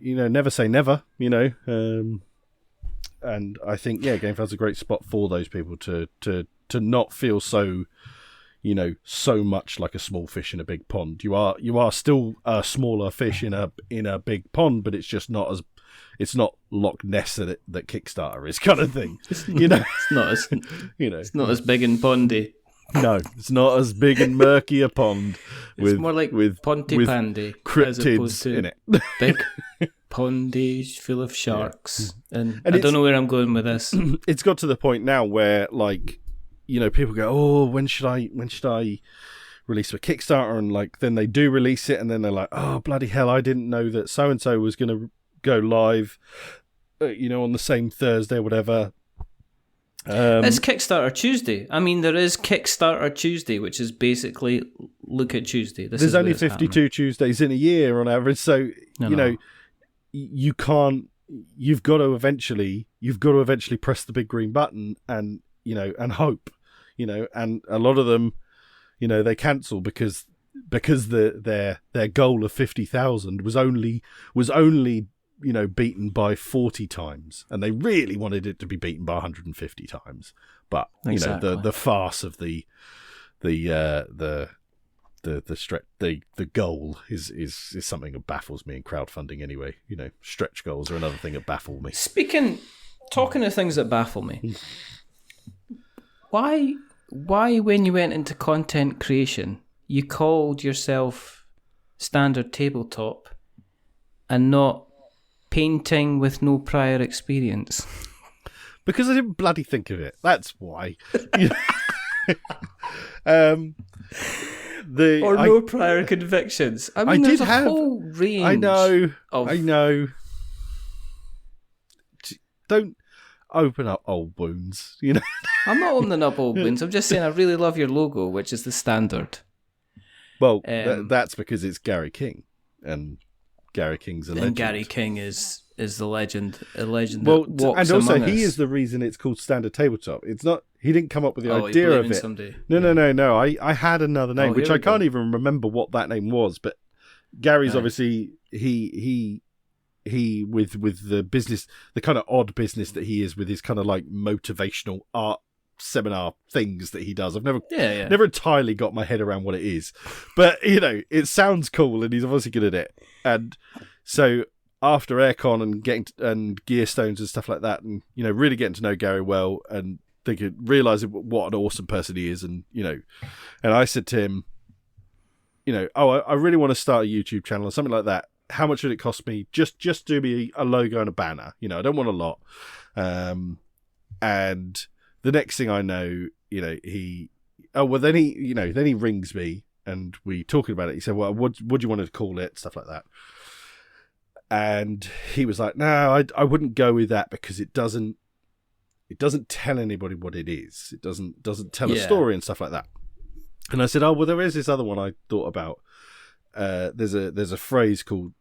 never say never, and I think, GameFound's a great spot for those people to not feel so, so much like a small fish in a big pond. You are still a smaller fish in a big pond, but it's just not Loch Ness that Kickstarter is, kind of thing. It's not as it's not as big and pondy. No, it's not as big and murky a pond. It's more like Pontypandy, cryptids in it. Big pondy full of sharks, and I don't know where I'm going with this. It's got to the point now where, people go, "Oh, when should I release a Kickstarter?" And then they do release it, and then they're like, "Oh, bloody hell! I didn't know that so and so was going to go live, on the same Thursday or whatever." It's Kickstarter Tuesday. I mean, there is Kickstarter Tuesday, which is basically Look at Tuesday. There's only 52 Tuesdays in a year on average, so you can't. You've got to eventually press the big green button and and hope, and a lot of them, they cancel because because their goal of 50,000 was only beaten by 40 times, and they really wanted it to be beaten by 150 times. But Exactly. the farce of the goal is something that baffles me in crowdfunding anyway. Stretch goals are another thing that baffle me. Talking of things that baffle me, why when you went into content creation, you called yourself Standard Tabletop and not Painting with No Prior Experience? Because I didn't bloody think of it. That's why. No prior convictions. I mean, there's a whole range. I know. Don't open up old wounds. I'm not opening up old wounds. I'm just saying I really love your logo, which is the standard. Well, that's because it's Gary King, and Gary King's a legend. And Gary King is the legend. A legend. Well, that walks and also among he us. is the reason it's called Standard Tabletop. It's not. He didn't come up with the idea of it. Someday. No. I had another name, which here I we go. can't even remember what that name was. But Gary's obviously he with the business, the kind of odd business that he is, with his kind of like motivational art seminar things that he does. I've never entirely got my head around what it is, but it sounds cool, and he's obviously good at it. And so after Aircon and getting and Gear Stones and stuff like that, and really getting to know Gary well, and realizing what an awesome person he is, and and I said to him, I really want to start a YouTube channel or something like that. How much would it cost me? Just do me a logo and a banner. I don't want a lot. And the next thing I know, then he rings me, and we talking about it. He said, well, what do you want to call it? Stuff like that. And he was like, no, I wouldn't go with that because it doesn't tell anybody what it is. It doesn't tell a story and stuff like that. And I said, oh, well, there is this other one I thought about. There's a phrase called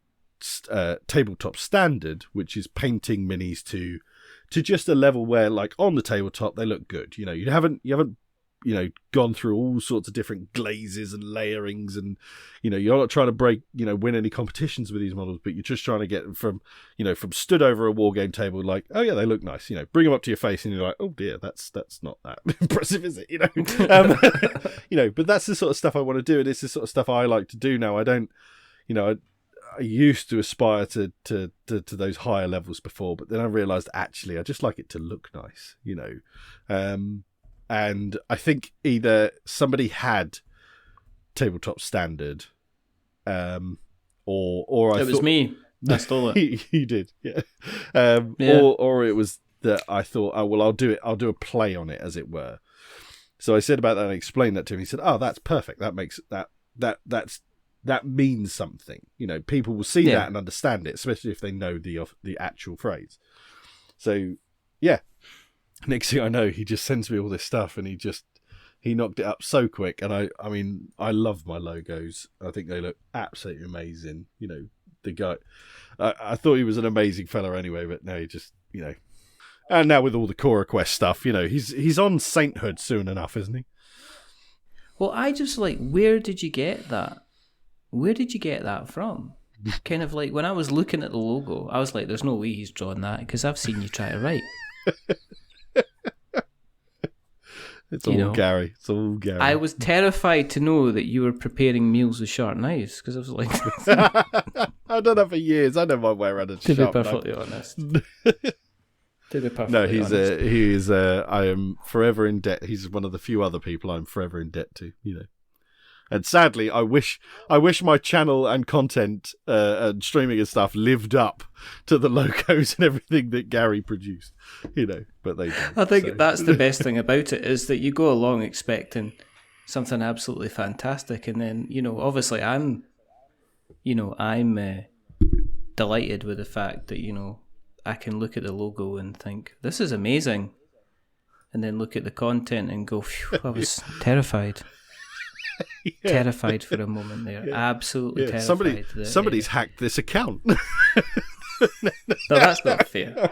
tabletop standard, which is painting minis to just a level where, like, on the tabletop they look good. You haven't gone through all sorts of different glazes and layerings, and you're not trying to win any competitions with these models, but you're just trying to get them from stood over a war game table, like, oh yeah, they look nice, bring them up to your face, and you're like, oh dear, that's not that impressive, is it? But that's the sort of stuff I want to do, and it's the sort of stuff I like to do now. I don't, I used to aspire to those higher levels before, but then I realised actually I just like it to look nice, and I think either somebody had tabletop standard, or I it was me. I stole it. You did, yeah. Or it was that I thought, oh well, I'll do a play on it, as it were. So I said about that and explained that to him. He said, oh, that's perfect. That makes that means something. People will see that and understand it, especially if they know the actual phrase. So yeah. Next thing I know, he just sends me all this stuff, and he knocked it up so quick. And I mean, I love my logos. I think they look absolutely amazing. The guy, I thought he was an amazing fella anyway, but no, he just, and now with all the Core Quest stuff, he's on sainthood soon enough, isn't he? Well, I just where did you get that? Where did you get that from? Kind of like when I was looking at the logo, I was like, there's no way he's drawn that, because I've seen you try to write. It's all Gary. It's all Gary. I was terrified to know that you were preparing meals with sharp knives, because I was like, I've done that for years. I know my way around a to sharp be perfectly honest. No, he is. I am forever in debt. He's one of the few other people I'm forever in debt to. And sadly, I wish my channel and content and streaming and stuff lived up to the logos and everything that Gary produced, but they don't. I think that's the best thing about it, is that you go along expecting something absolutely fantastic, and then, obviously I'm delighted with the fact that, I can look at the logo and think, this is amazing, and then look at the content and go, phew, I was terrified. Terrified for a moment there. Absolutely terrified. Somebody's hacked this account. No, that's not fair.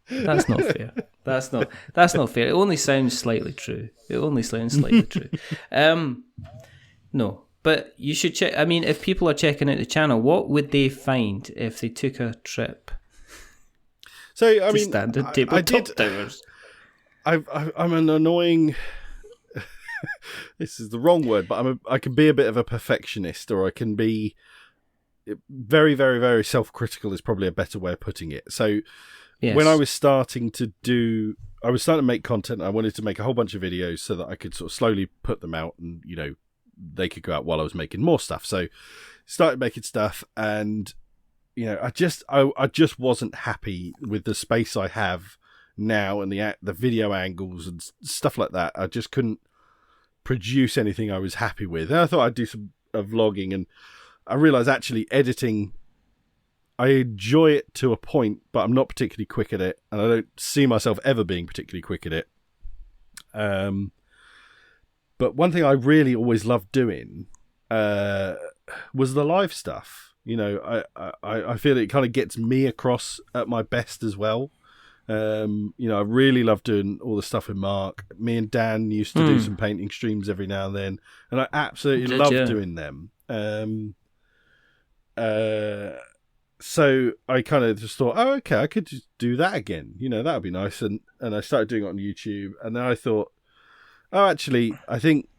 That's not fair. That's not fair. It only sounds slightly true. No, But you should check. I mean, if people are checking out the channel, what would they find if they took a trip? So I mean, Standard Tabletop Towers. I'm an annoying. This is the wrong word, but I can be a bit of a perfectionist, or I can be very, very, very self-critical. Is probably a better way of putting it. So Yes. when I was starting to make content. I wanted to make a whole bunch of videos so that I could sort of slowly put them out, and they could go out while I was making more stuff. So started making stuff, and I just wasn't happy with the space I have now and the video angles and stuff like that. I just couldn't produce anything I was happy with. And I thought I'd do some vlogging, and I realized actually editing, I enjoy it to a point, but I'm not particularly quick at it, and I don't see myself ever being particularly quick at it. But one thing I really always loved doing was the live stuff. I feel it kind of gets me across at my best as well. I really love doing all the stuff with Mark. Me and Dan used to do some painting streams every now and then, and I absolutely love doing them. So I kind of just thought, oh, okay, I could just do that again. That would be nice. And I started doing it on YouTube, and then I thought, oh, actually, I think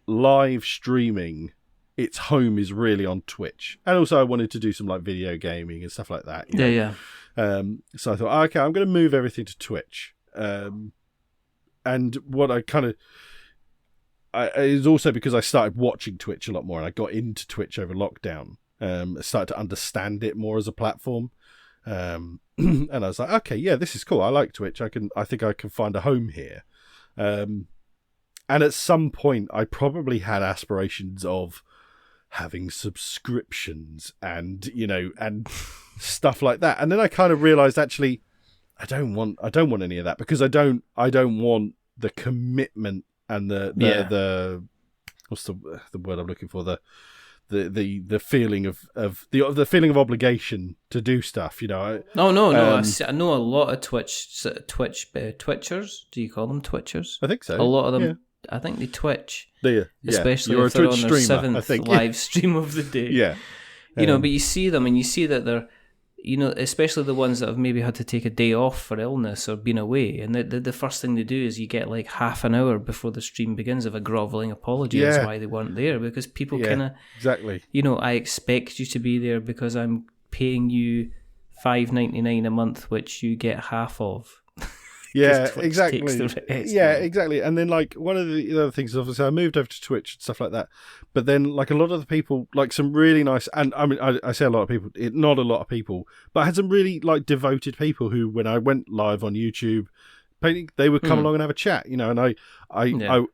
live streaming, its home is really on Twitch. And also I wanted to do some like video gaming and stuff like that. Yeah. So I thought, oh, okay, I'm going to move everything to Twitch. And what I kind of... it was also because I started watching Twitch a lot more, and I got into Twitch over lockdown. I started to understand it more as a platform. And I was like, okay, yeah, this is cool. I like Twitch. I think I can find a home here. And at some point, I probably had aspirations of having subscriptions and stuff like that. And then I kind of realized, actually, I don't want any of that, because I don't want the commitment and the what's the word I'm looking for, the feeling of the feeling of obligation to do stuff. No. I know a lot of Twitchers. Do you call them Twitchers? I think so. A lot of them. Yeah. I think they Twitch. Yeah. Especially You're if they're a Twitch on their streamer, seventh live stream of the day. Yeah. But you see them, and you see that they're, especially the ones that have maybe had to take a day off for illness or been away, and the first thing they do is you get like half an hour before the stream begins of a grovelling apology as why they weren't there, because people kind of... Exactly. I expect you to be there because I'm paying you $5.99 a month, which you get half of. Yeah, exactly. Exactly. And then, like, one of the other things is, obviously, I moved over to Twitch and stuff like that. But then, like, a lot of the people, like, some really nice, and I mean, I say a lot of people, not a lot of people, but I had some really, like, devoted people who, when I went live on YouTube painting, they would come along and have a chat, and I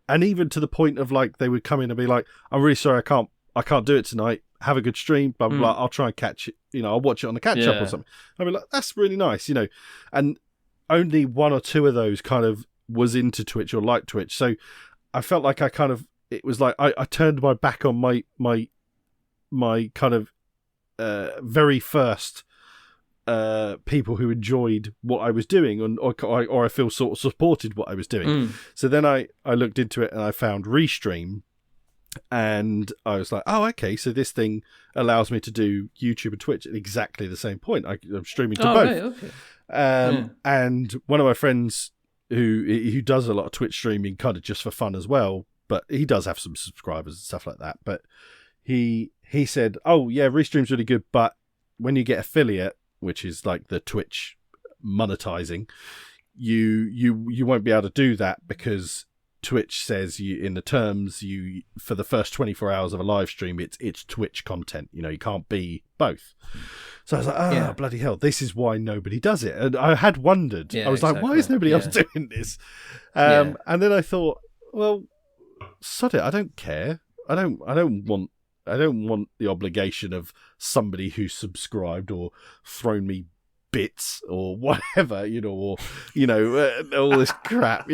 and even to the point of, like, they would come in and be like, I'm really sorry, I can't do it tonight. Have a good stream, blah, blah, blah. I'll try and catch it, I'll watch it on the catch up or something. I'd be like, that's really nice, and only one or two of those kind of was into Twitch or liked Twitch. So I felt like it was like I turned my back on my kind of very first people who enjoyed what I was doing, or I feel sort of supported what I was doing. So then I looked into it, and I found Restream, and I was like, oh, okay, so this thing allows me to do YouTube and Twitch at exactly the same point. I'm streaming to both. Right, okay. And one of my friends who does a lot of Twitch streaming kind of just for fun as well, but he does have some subscribers and stuff like that, but he said, oh yeah, Restream's really good, but when you get affiliate, which is like the Twitch monetizing, you won't be able to do that, because Twitch says in the terms, for the first 24 hours of a live stream, it's Twitch content. You can't be both. So I was like, bloody hell, this is why nobody does it. And I had wondered. I was like, why is nobody else doing this? And then I thought, well, sod it. I don't care. I don't want the obligation of somebody who's subscribed or thrown me bits or whatever, or all this crap.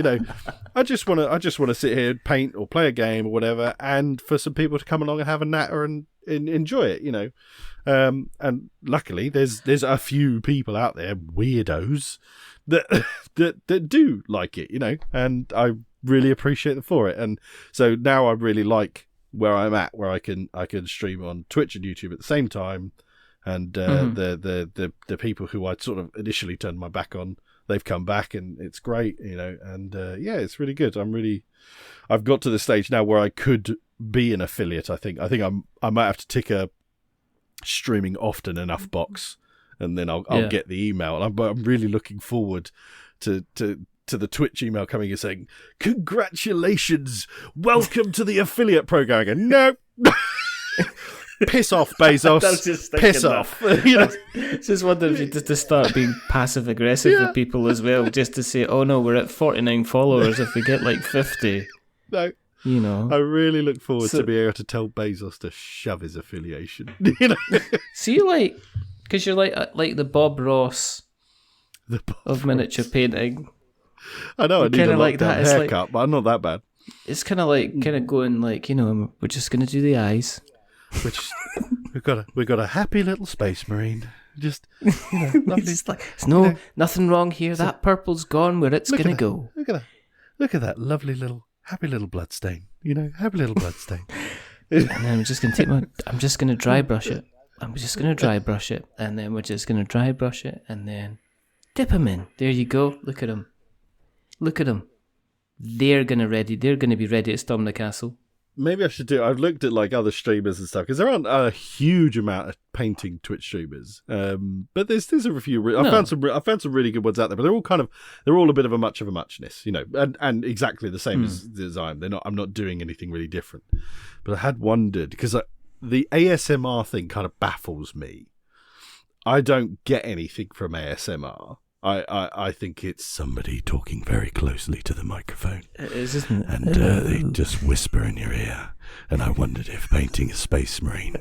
I just want to sit here and paint or play a game or whatever, and for some people to come along and have a natter and enjoy it. And luckily there's a few people out there, weirdos, that do like it, and I really appreciate them for it. And so now I really like where I'm at, where I can stream on Twitch and YouTube at the same time. And the people who I'd sort of initially turned my back on, they've come back, and it's great, and it's really good. I've got to the stage now where I could be an affiliate. I think I might have to tick a streaming often enough box, and then I'll get the email. I'm really looking forward to the Twitch email coming and saying, "Congratulations, welcome to the affiliate program." And no. Piss off, Bezos. Piss off. Just wondering if you just to start being passive aggressive with people as well, just to say, "Oh no, we're at 49 followers. If we get like 50." No. I really look forward to being able to tell Bezos to shove his affiliation. See, because you're like the Bob Ross of miniature painting. I know. I need a like that haircut, but I'm not that bad. It's kind of going we're just gonna do the eyes. We've got a happy little space marine. Just lovely. It's like nothing wrong here. That purple's gone where it's gonna go. Look at that lovely little happy little bloodstain. Happy little bloodstain. And then I'm just gonna dry brush it. And then we're just gonna dry brush it, and then dip them in. There you go. Look at them. They're gonna be ready to storm the castle. Maybe I should do. I've looked at other streamers and stuff, because there aren't a huge amount of painting Twitch streamers. But there's a few. I found some really good ones out there, but they're all a bit of a muchness, and exactly the same as I am. I'm not doing anything really different. But I had wondered, because the ASMR thing kind of baffles me. I don't get anything from ASMR. I think it's somebody talking very closely to the microphone. It is, isn't it? And they just whisper in your ear. And I wondered if painting a space marine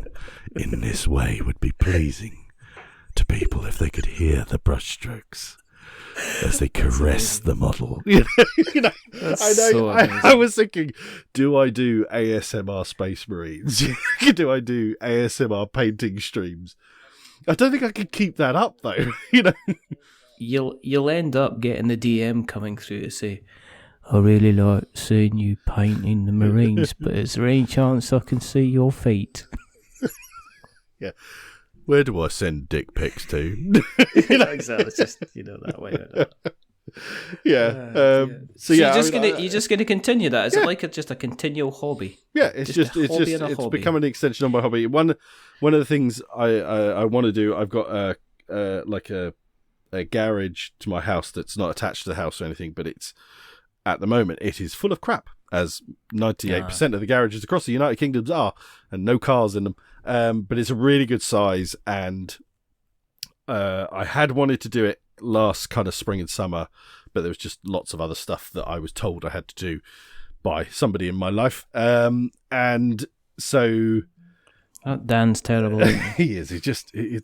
in this way would be pleasing to people, if they could hear the brushstrokes as they caress the model. I was thinking, do I do ASMR space marines? Do I do ASMR painting streams? I don't think I could keep that up, though. You'll end up getting the DM coming through to say, "I really like seeing you painting the Marines, but is there any chance I can see your feet?" Yeah. Where do I send dick pics to? Exactly. It's just that way. Yeah. So you're just gonna continue that? Is it like just a continual hobby? Yeah. It's become an extension of my hobby. One of the things I want to do. I've got a garage to my house that's not attached to the house or anything, but at the moment it is full of crap, as 98% of the garages across the United Kingdom are, and no cars in them. But it's a really good size, and I had wanted to do it last kind of spring and summer, but there was just lots of other stuff that I was told I had to do by somebody in my life. And so Dan's terrible. He is. It's he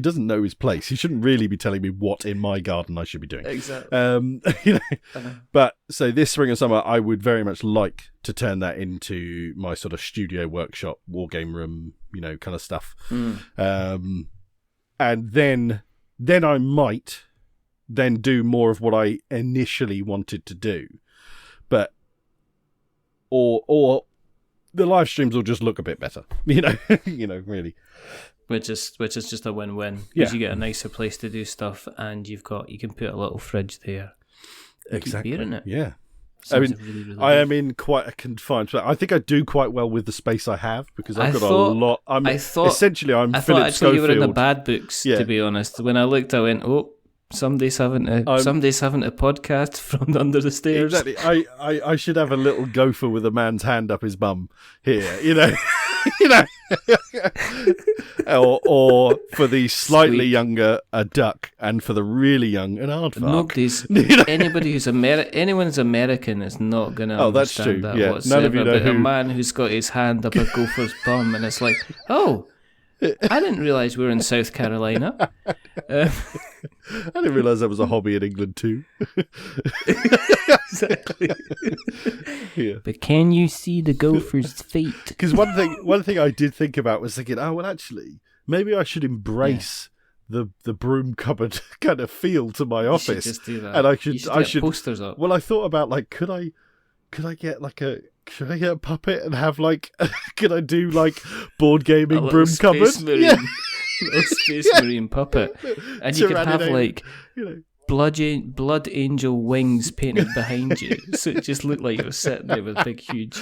doesn't know his place. He shouldn't really be telling me what in my garden I should be doing. Exactly. But so this spring and summer, I would very much like to turn that into my sort of studio workshop, wargame room, kind of stuff. And then I might then do more of what I initially wanted to do, but or the live streams will just look a bit better, really. Which is just a win-win, because you get a nicer place to do stuff, and you can put a little fridge there. Exactly. Keep beer in it. Yeah. Sounds really, really I good. am in quite a confined space. I think I do quite well with the space I have, because I've got a lot. I'm Philip Schofield. You were in the bad books, to be honest. When I looked, I went, "Oh, somebody's having a podcast from under the stairs." Exactly. I should have a little gopher with a man's hand up his bum here, or for the slightly younger, a duck, and for the really young, an aardvark. Anybody who's anyone's American is not going to understand that whatsoever. None of you know a man who's got his hand up a gopher's bum, and it's like, oh, I didn't realise we were in South Carolina. I didn't realise that was a hobby in England too. Exactly. Yeah. But can you see the gopher's feet? Because one thing I did think about was thinking, oh well, actually, maybe I should embrace the broom cupboard kind of feel to my office. You should just do that. And I should get posters up. Well, I thought about could I get Should I get a puppet and have like? Could I do like board gaming A broom little cupboard? Space Marine, little Space Marine puppet, and you could have like blood angel wings painted behind you, so it just looked like you were sitting there with big huge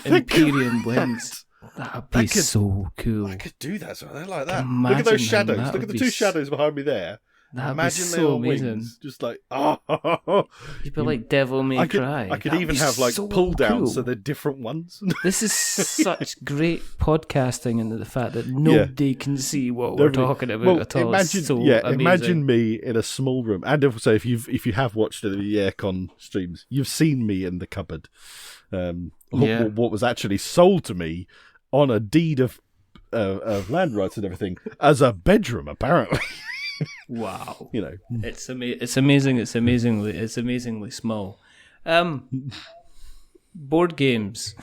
Imperium wings. That'd be so cool. I could do that. So I like that. Imagine Look at those shadows. that Look at the would two be shadows behind me there. That'd Imagine be they so were amazing. wings, just like oh. You'd be like Devil May Cry. I could That'd even be have like so pull downs, cool. so they're different ones. This is such great podcasting, and the fact that nobody can see what we're talking about at all. Imagine, so amazing. Imagine me in a small room, and also if you have watched the Aircon streams, you've seen me in the cupboard. What was actually sold to me on a deed of land rights and everything as a bedroom, apparently. Wow, it's amazing. It's amazingly small. Board games.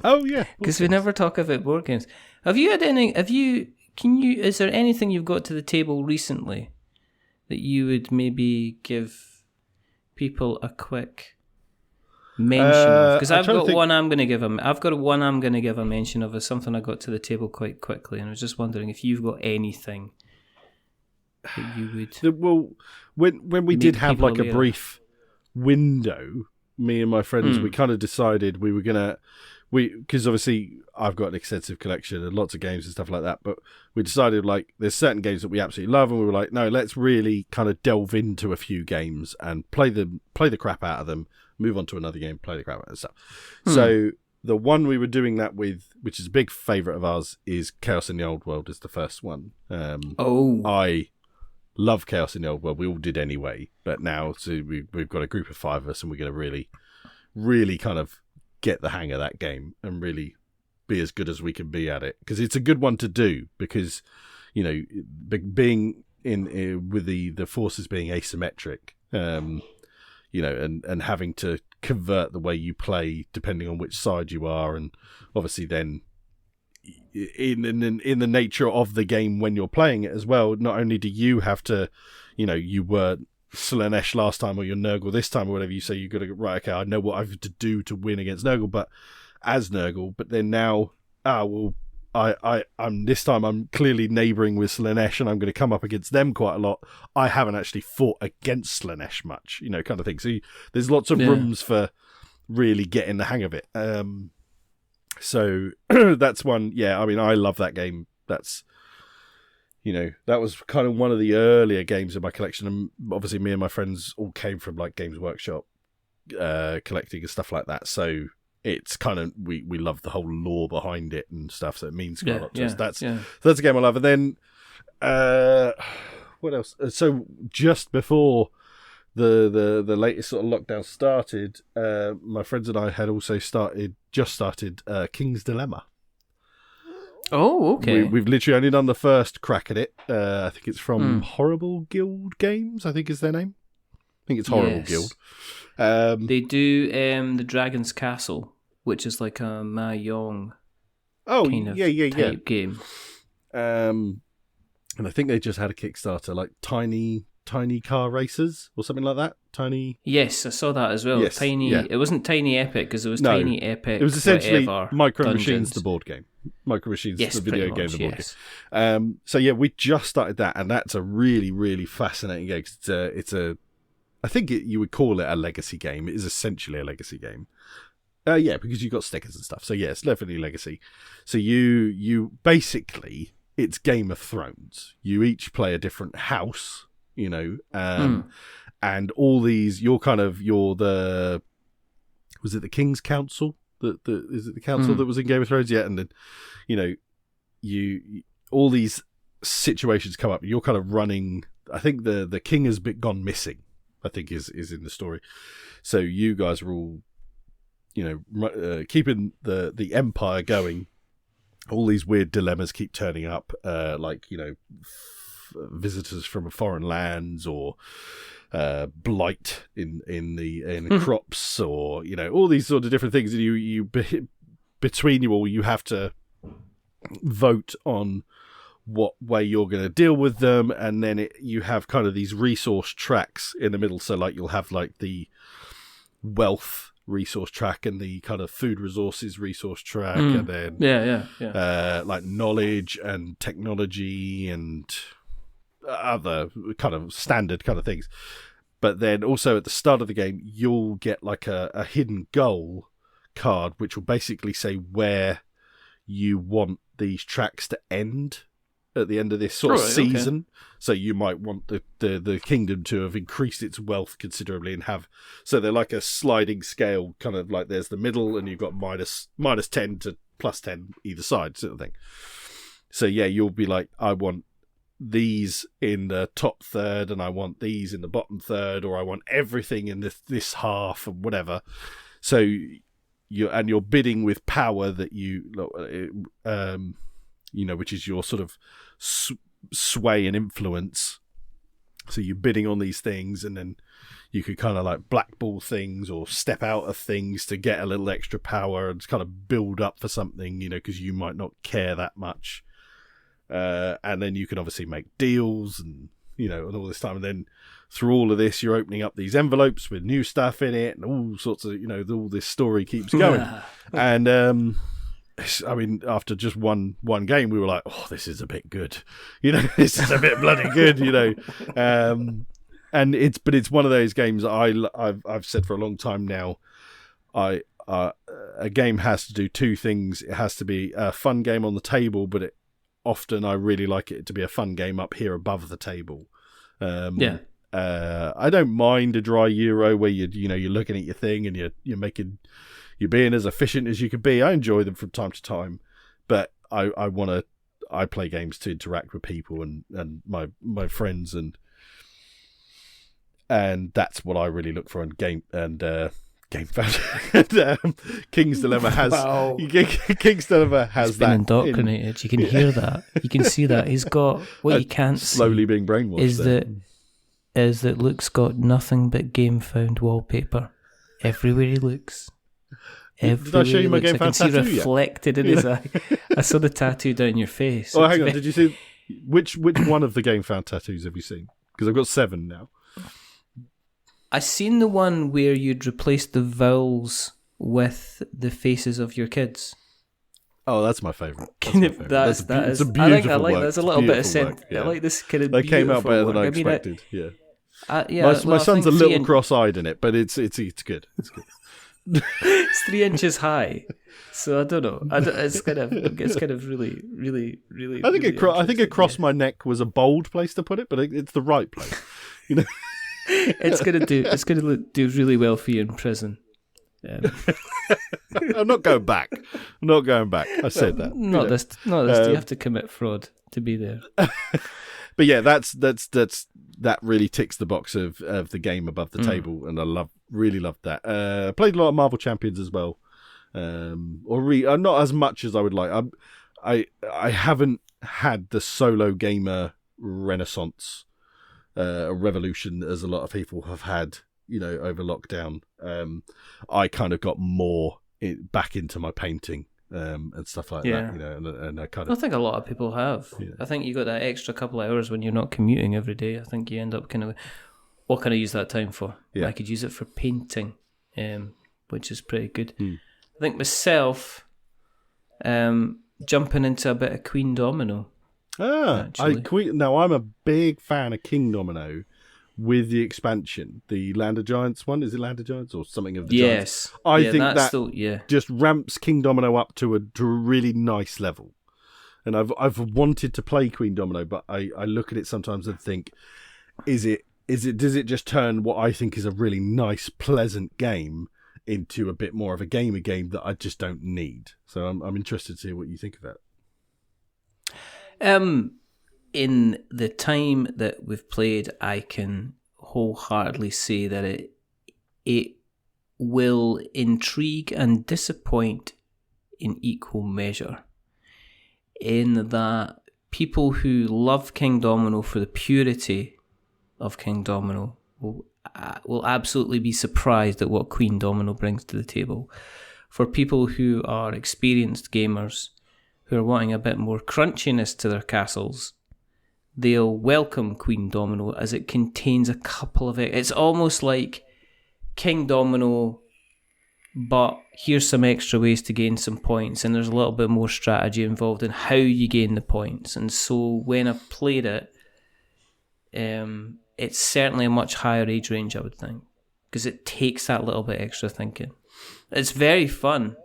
Oh yeah, because we never talk about board games. Have you had any? Is there anything you've got to the table recently that you would maybe give people a quick mention of? Because I've got one I'm going to give them. I've got one I'm going to give a mention of as something I got to the table quite quickly, and I was just wondering if you've got anything that you would. Well, when we did have like a brief window, me and my friends, we kind of decided we were gonna. Because obviously I've got an extensive collection and lots of games and stuff like that, but we decided like there's certain games that we absolutely love, and we were like, no, let's really kind of delve into a few games and play the crap out of them, move on to another game, play the crap out of stuff. So the one we were doing that with, which is a big favourite of ours, is Chaos in the Old World, is the first one. I love Chaos in the Old World. We all did anyway, but now we've got a group of 5 of us, and we're going to really, really kind of get the hang of that game and really be as good as we can be at it, because it's a good one to do, because being in with the forces being asymmetric, and having to convert the way you play depending on which side you are, and obviously then in the nature of the game when you're playing it as well, not only do you have to, you were Slaanesh last time or you're Nurgle this time or whatever, you say you've got to, right, okay, I know what I have to do to win against Nurgle, but as Nurgle, but then now, I'm this time I'm clearly neighbouring with Slaanesh and I'm going to come up against them quite a lot. I haven't actually fought against Slaanesh much, kind of thing. So there's lots of rooms for really getting the hang of it. So that's one. Yeah, I mean, I love that game. That's, that was kind of one of the earlier games in my collection. And obviously me and my friends all came from like Games Workshop collecting and stuff like that. So it's kind of, we love the whole lore behind it and stuff. So it means quite a lot to us. That's a game I love. And then, what else? So just before the latest sort of lockdown started, my friends and I had also started King's Dilemma. Oh, okay. We've literally only done the first crack at it. I think it's from Horrible Guild Games, I think is their name. I think it's Horrible Guild. They do the Dragon's Castle, which is like a Mahjong kind of type game. And I think they just had a Kickstarter, like Tiny Car Racers or something like that. Yes, I saw that as well. Yes, It wasn't Tiny Epic, because it was Tiny Epic. It was essentially Micro Dungeons. Machines, the board game. Micro Machines, the video game, the board game. So yeah, we just started that, and that's a really, really fascinating game. I think you would call it a legacy game. It is essentially a legacy game. Because you've got stickers and stuff. So yeah, it's definitely legacy. So you basically, it's Game of Thrones. You each play a different house, and all these, was it the King's Council? Is it the council that was in Game of Thrones? Yeah, and then, you all these situations come up. You're kind of running. I think the king has gone missing, I think is in the story. So you guys are all, keeping the empire going. All these weird dilemmas keep turning up, visitors from foreign lands, or blight in crops, or all these sort of different things. Between you all, you have to vote on what way you're going to deal with them, and then you have kind of these resource tracks in the middle. So like you'll have like the wealth resource track and the kind of food resources resource track, and then like knowledge and technology and other kind of standard kind of things. But then also at the start of the game, you'll get like a hidden goal card, which will basically say where you want these tracks to end at the end of this sort of season. Okay. So you might want the kingdom to have increased its wealth considerably and have, so they're like a sliding scale, kind of like there's the middle and you've got minus 10 to plus 10 either side sort of thing. So yeah, you'll be like, I want these in the top third and I want these in the bottom third, or I want everything in this half and whatever. So you're bidding with power that which is your sort of sway and influence. So you're bidding on these things, and then you could kind of like blackball things or step out of things to get a little extra power and kind of build up for something, because you might not care that much. And then you can obviously make deals and all this time. And then through all of this, you're opening up these envelopes with new stuff in it and all sorts of, all this story keeps going. And, I mean, after just one game, we were like, oh, this is a bit good. This is a bit bloody good, and it's one of those games I've said for a long time now. A game has to do two things. It has to be a fun game on the table, but often I really like it to be a fun game up here above the table. I don't mind a dry Euro where you're looking at your thing and you're being as efficient as you can be. I enjoy them from time to time, but I play games to interact with people and my friends, and that's what I really look for in GameFound. And King's Dilemma has King's Dilemma has been indoctrinated. You can hear that. You can see that. He's got what you can't slowly see being brainwashed. Is that Luke's got nothing but GameFound wallpaper everywhere he looks. Did I show you my GameFound tattoo? I can see reflected in his eye. I saw the tattoo down your face. Oh, hang on. Did you see which one of the GameFound tattoos have you seen? Because I've got 7 now. I seen the one where you'd replace the vowels with the faces of your kids. Oh, that's my favourite. It's a beautiful work. I like that. There's a little bit of sense. Yeah. I like this kind of. They came out better than I expected. My son's a little cross-eyed in it, but it's good. It's good. It's 3 inches high, so I don't know. It's kind of really, really, really. I think across my neck was a bold place to put it, but it's the right place. It's gonna do really well for you in prison. I'm not going back. I said that. Not this. You have to commit fraud to be there. But yeah, that really ticks the box of the game above the table, and I really loved that. Played a lot of Marvel Champions as well, not as much as I would like. I haven't had the solo gamer renaissance, revolution as a lot of people have had, over lockdown. I kind of got more back into my painting and stuff like that, and I kind of. I think a lot of people have. Yeah. I think you got that extra couple of hours when you're not commuting every day. I think you end up kind of, what can I use that time for? Yeah. I could use it for painting, which is pretty good. I think myself, jumping into a bit of Queen Domino. Now I'm a big fan of King Domino with the expansion, the Land of Giants one. Is it Land of Giants or something of the Giants? I think that just ramps King Domino up to a really nice level. And I've wanted to play Queen Domino, but I look at it sometimes and think, does it just turn what I think is a really nice, pleasant game into a bit more of a gamer game that I just don't need? So I'm interested to see what you think of it. In the time that we've played, I can wholeheartedly say that it will intrigue and disappoint in equal measure. In that people who love King Domino for the purity of King Domino will absolutely be surprised at what Queen Domino brings to the table. For people who are experienced gamers, who are wanting a bit more crunchiness to their castles, they'll welcome Queen Domino as it contains a couple of it. It's almost like King Domino but here's some extra ways to gain some points, and there's a little bit more strategy involved in how you gain the points. And so when I've played it, it's certainly a much higher age range, I would think, because it takes that little bit extra thinking. It's very fun.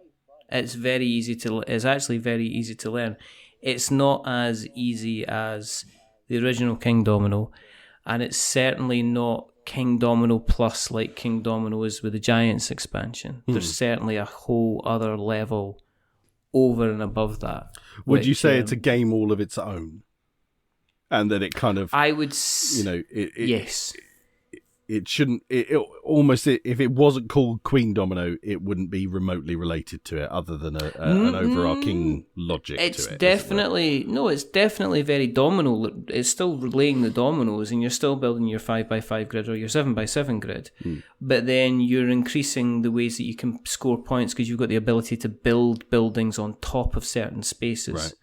It's actually very easy to learn. It's not as easy as the original King Domino, and it's certainly not King Domino Plus like King Domino is with the Giants expansion. There's certainly a whole other level over and above that. Would you say it's a game all of its own? And that it kind of... I would... yes. It shouldn't... Almost, if it wasn't called Queen Domino, it wouldn't be remotely related to it, other than an overarching logic to it. It's definitely very domino. It's still laying the dominoes, and you're still building your 5x5 grid or your 7x7 grid. But then you're increasing the ways that you can score points, because you've got the ability to build buildings on top of certain spaces. Right.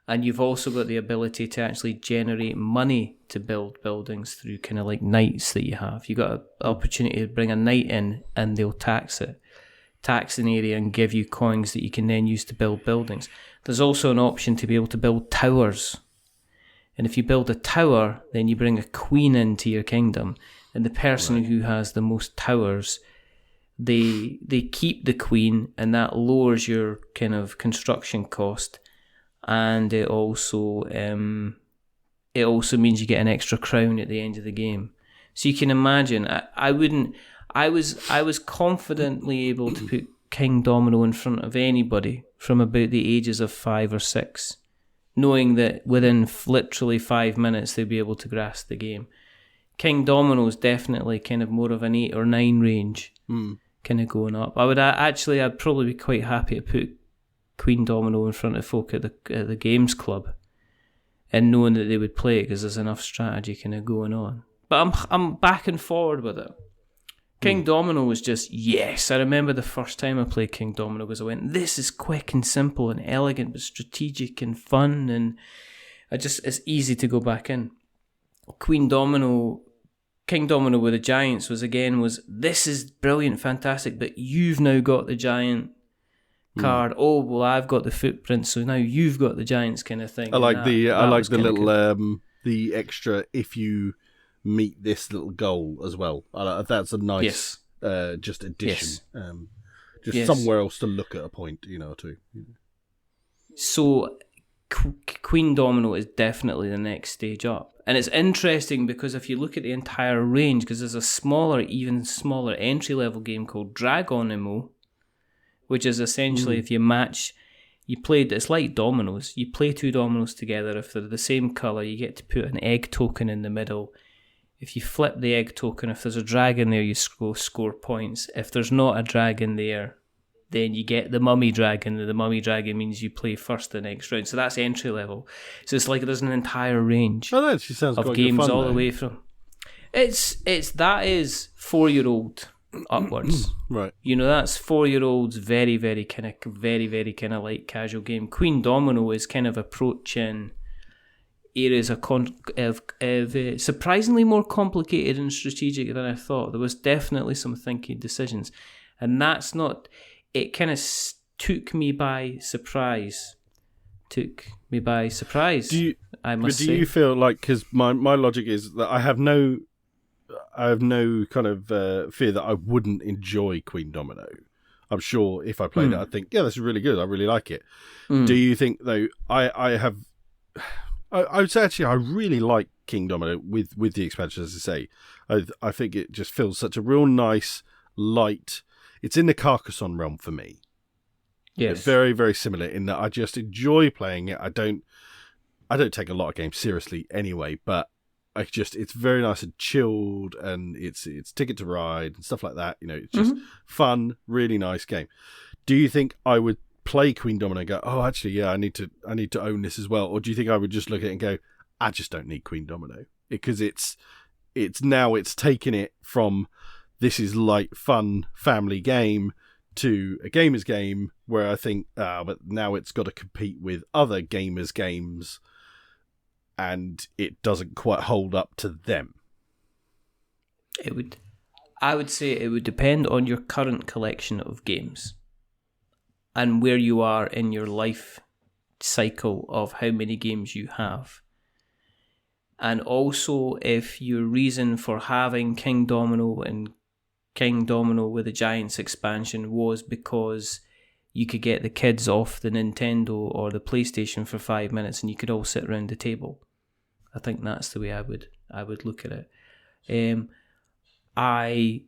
And you've also got the ability to actually generate money to build buildings through kind of like knights that you have. You've got an opportunity to bring a knight in, and they'll tax an area and give you coins that you can then use to build buildings. There's also an option to be able to build towers. And if you build a tower, then you bring a queen into your kingdom. And the person who has the most towers, they keep the queen, and that lowers your kind of construction cost. And it also means you get an extra crown at the end of the game. So you can imagine, I was confidently able to put King Domino in front of anybody from about the ages of 5 or 6, knowing that within literally 5 minutes they'd be able to grasp the game. King Domino is definitely kind of more of an 8 or 9 range, kind of going up. I'd probably be quite happy to put Queen Domino in front of folk at the games club, and knowing that they would play it because there's enough strategy kind of going on. But I'm back and forward with it. King Domino was just yes. I remember the first time I played King Domino, because I went, this is quick and simple and elegant, but strategic and fun, and it's easy to go back in. King Domino with the Giants was this is brilliant, fantastic, but you've now got the giant card. Oh well, I've got the footprint, so now you've got the Giants kind of thing. I like the little the extra if you meet this little goal as well. That's a nice just addition. Yes. Somewhere else to look at a point, or two. So Queen Domino is definitely the next stage up. And it's interesting because if you look at the entire range, because there's a even smaller entry-level game called Dragonimo, which is essentially if you match, it's like dominoes. You play 2 dominoes together. If they're the same colour, you get to put an egg token in the middle. If you flip the egg token, if there's a dragon there, you score points. If there's not a dragon there, then you get the mummy dragon. The mummy dragon means you play first the next round. So that's entry level. So it's like there's an entire range that actually sounds of quite games good fun, all though. the way from. That is 4-year-old upwards. Right. That's 4-year-olds, very, very kind of light casual game. Queen Domino is kind of approaching areas of surprisingly more complicated and strategic than I thought. There was definitely some thinking decisions, and that's not. It kind of took me by surprise. Do you feel like, because my logic is that I have no kind of fear that I wouldn't enjoy Queen Domino. I'm sure if I played it, I'd think, yeah, this is really good. I really like it. Do you think, though, I would say actually I really like King Domino with the expansion, as I say. I think it just feels such a real nice, light... It's in the Carcassonne realm for me. Yes. It's very, very similar in that I just enjoy playing it. I don't take a lot of games seriously anyway, but it's very nice and chilled, and it's Ticket to Ride and stuff like that. It's just fun, really nice game. Do you think I would play Queen Domino and go, oh, actually, yeah, I need to own this as well? Or do you think I would just look at it and go, I just don't need Queen Domino? Because it's taken it from this is light, fun, family game to a gamer's game where I think, but now it's got to compete with other gamers' games, and it doesn't quite hold up to them. I would say it would depend on your current collection of games and where you are in your life cycle of how many games you have. And also if your reason for having King Domino and King Domino with the Giants expansion was because you could get the kids off the Nintendo or the PlayStation for 5 minutes and you could all sit around the table. I think that's the way I would look at it. I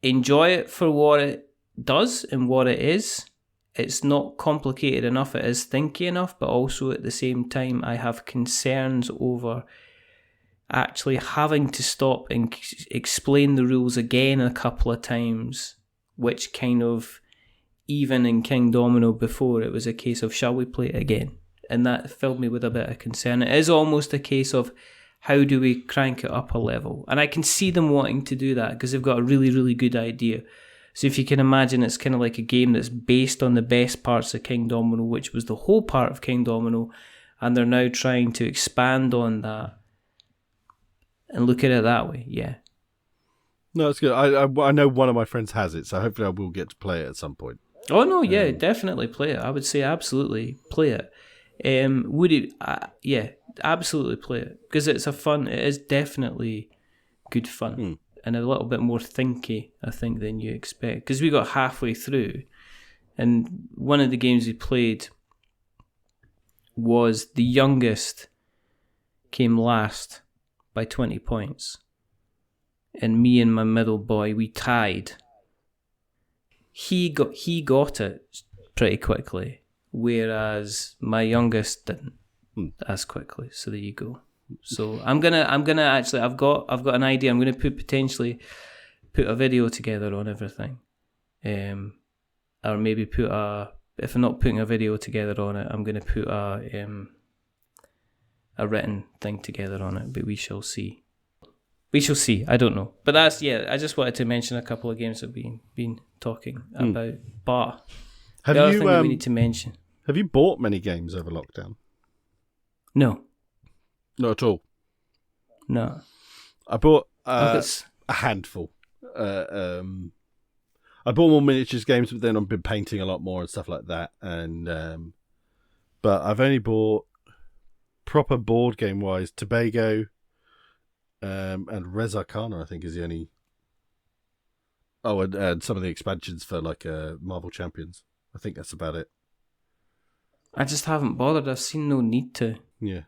enjoy it for what it does and what it is. It's not complicated enough, it is thinky enough, but also at the same time I have concerns over actually having to stop and explain the rules again a couple of times, which kind of, even in King Domino before, it was a case of, shall we play it again? And that filled me with a bit of concern. It is almost a case of, how do we crank it up a level? And I can see them wanting to do that because they've got a really, really good idea. So if you can imagine, it's kind of like a game that's based on the best parts of King Domino, which was the whole part of King Domino, and they're now trying to expand on that and look at it that way. Yeah. No, it's good. I know one of my friends has it, so hopefully I will get to play it at some point. Oh no, yeah, definitely play it. I would say absolutely play it. Would it? Yeah, absolutely play it because it is definitely good fun and a little bit more thinky, I think, than you expect. Because we got halfway through, and one of the games we played was the youngest came last by 20 points, and me and my middle boy, we tied. He got it pretty quickly, whereas my youngest didn't as quickly. So there you go. So I'm gonna actually, I've got an idea. I'm gonna potentially put a video together on everything, or maybe if I'm not putting a video together on it, I'm gonna put a written thing together on it. But we shall see. We shall see. I don't know. But I just wanted to mention a couple of games that we've been talking about. But the other thing that we need to mention. Have you bought many games over lockdown? No. Not at all? No. I bought a handful. I bought more miniatures games, but then I've been painting a lot more and stuff like that. And but I've only bought, proper board game-wise, Tobago, and Res Arcana, I think, is the only... Oh, and some of the expansions for like Marvel Champions. I think that's about it. I just haven't bothered. I've seen no need to. Yeah.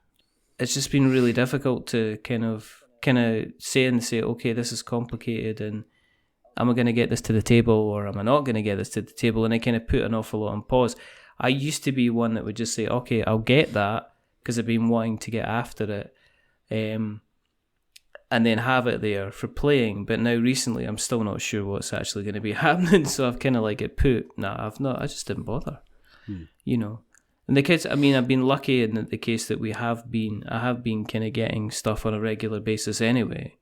It's just been really difficult to kind of say, okay, this is complicated, and am I going to get this to the table, or am I not going to get this to the table? And I kind of put an awful lot on pause. I used to be one that would just say, okay, I'll get that because I've been wanting to get after it, and then have it there for playing. But now recently, I'm still not sure what's actually going to be happening, so I've kind of like it put. Nah, I've not. I just didn't bother. You know. And the kids, I mean, I've been lucky in the case that I have been kind of getting stuff on a regular basis anyway.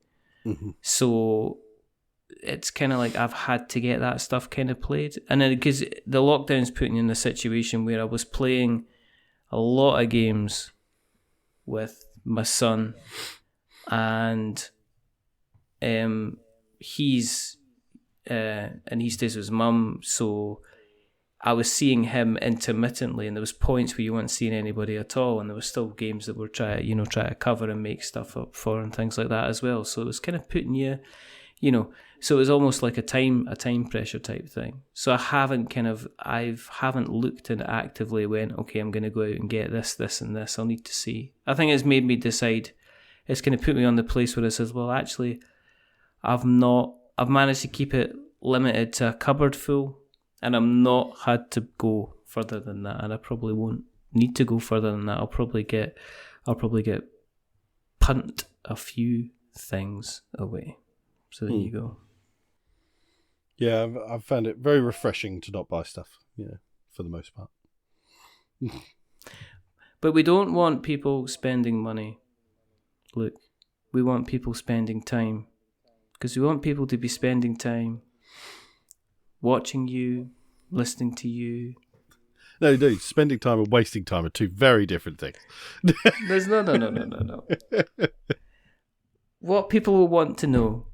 Mm-hmm. So it's kind of like I've had to get that stuff kind of played. And then because the lockdown's putting you in the situation where I was playing a lot of games with my son, and he stays with his mum, so I was seeing him intermittently, and there was points where you weren't seeing anybody at all, and there was still games that were trying to cover and make stuff up for and things like that as well. So it was kind of putting you, so it was almost like a time pressure type thing. So I haven't looked and actively went, okay, I'm going to go out and get this, and this. I'll need to see. I think it's made me decide. It's kind of put me on the place where it says, well, actually, I've managed to keep it limited to a cupboard full. And I'm not had to go further than that, and I probably won't need to go further than that. I'll probably get punt a few things away. So there you go. Yeah, I've found it very refreshing to not buy stuff. Yeah, for the most part. But we don't want people spending money. Look, we want people spending time, because we want people to be spending time watching you, listening to you. No, spending time and wasting time are two very different things. There's no. What people will want to know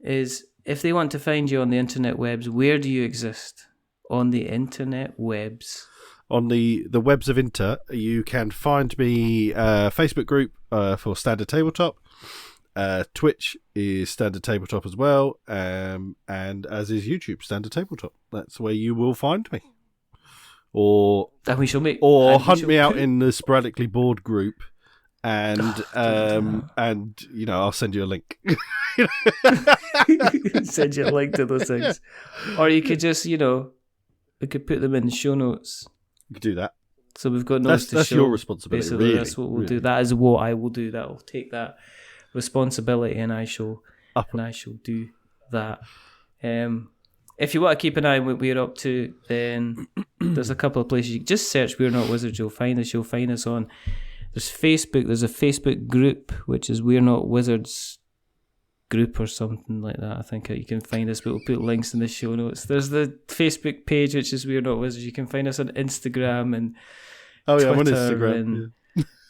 is if they want to find you on the internet webs, where do you exist on the internet webs? On the webs of Inter, you can find me Facebook group for Standard Tabletop. Twitch is Standard Tabletop as well, and as is YouTube, Standard Tabletop. That's where you will find me. Or hunt me out in the Sporadically Bored group, and I'll send you a link. Send you a link to those things, or you could just we could put them in the show notes. You could do that. So we've got notes to show. That's your responsibility. Basically, really, that's what we'll do. That is what I will do. That will take that responsibility, and I shall do that. If you want to keep an eye on what we're up to, then there's a couple of places. You can just search We're Not Wizards, you'll find us. You'll find us on, there's Facebook, there's a Facebook group, which is We're Not Wizards group or something like that. I think you can find us, but we'll put links in the show notes. There's the Facebook page, which is We're Not Wizards. You can find us on Instagram and Twitter, I'm on Instagram. and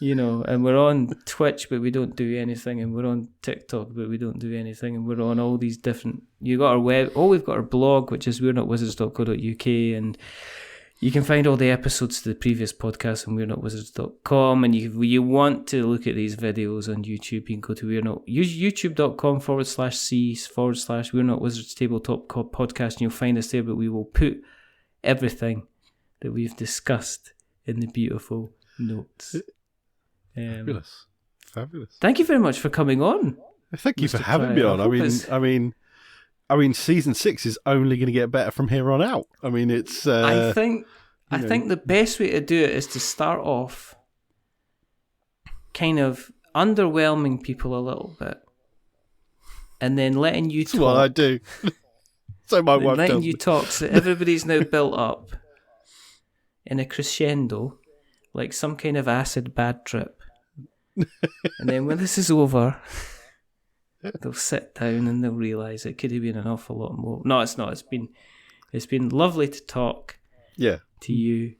and we're on Twitch, but we don't do anything, and we're on TikTok, but we don't do anything, and we're on all these different. We've got our blog, which is we'renotwizards.co.uk, and you can find all the episodes to the previous podcast on we'renotwizards.com, and if you want to look at these videos on YouTube, you can go to youtube.com/c/We're Not Wizards Tabletop podcast, and you'll find us there, but we will put everything that we've discussed in the beautiful notes. Fabulous. Thank you very much for coming on. Thank you for having me on. I mean, season 6 is only going to get better from here on out. I mean, it's. I think the best way to do it is to start off kind of underwhelming people a little bit, and then letting you talk. That's what I do. So my wife letting tells you me. talk, so everybody's now built up in a crescendo, like some kind of acid bad trip. And then when this is over, they'll sit down and they'll realise it could have been an awful lot more. No, it's not. It's been lovely to talk. Yeah. To you,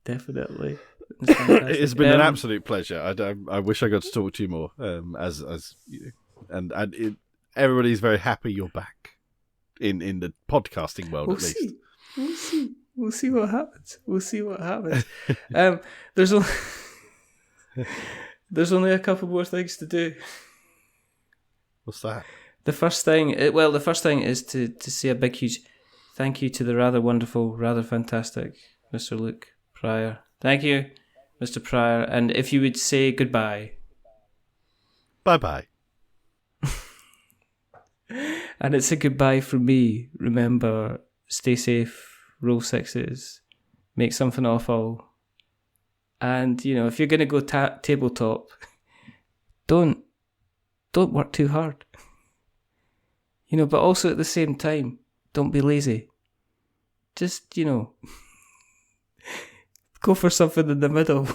definitely. It has been an absolute pleasure. I wish I got to talk to you more. Everybody's very happy you're back in the podcasting world. We'll see. Least. We'll see what happens. There's only a couple more things to do. What's that? The first thing is to say a big, huge thank you to the rather wonderful, rather fantastic Mr. Luke Pryor. Thank you, Mr. Pryor. And if you would say goodbye. Bye-bye. And it's a goodbye from me. Remember, stay safe, roll sixes, make something awful. And, if you're going to go tabletop, don't work too hard. But also at the same time, don't be lazy. Just, go for something in the middle.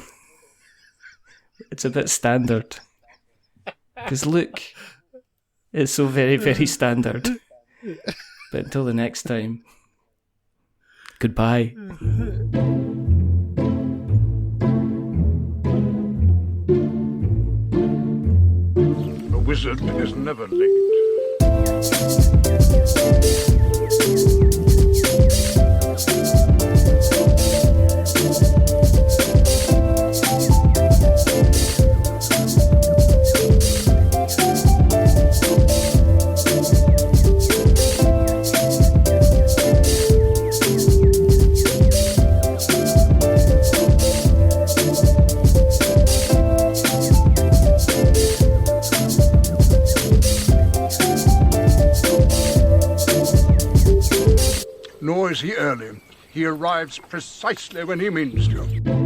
It's a bit standard. Because look, it's so very, very standard. But until the next time, goodbye. A wizard is never late. Nor is he early. He arrives precisely when he means to.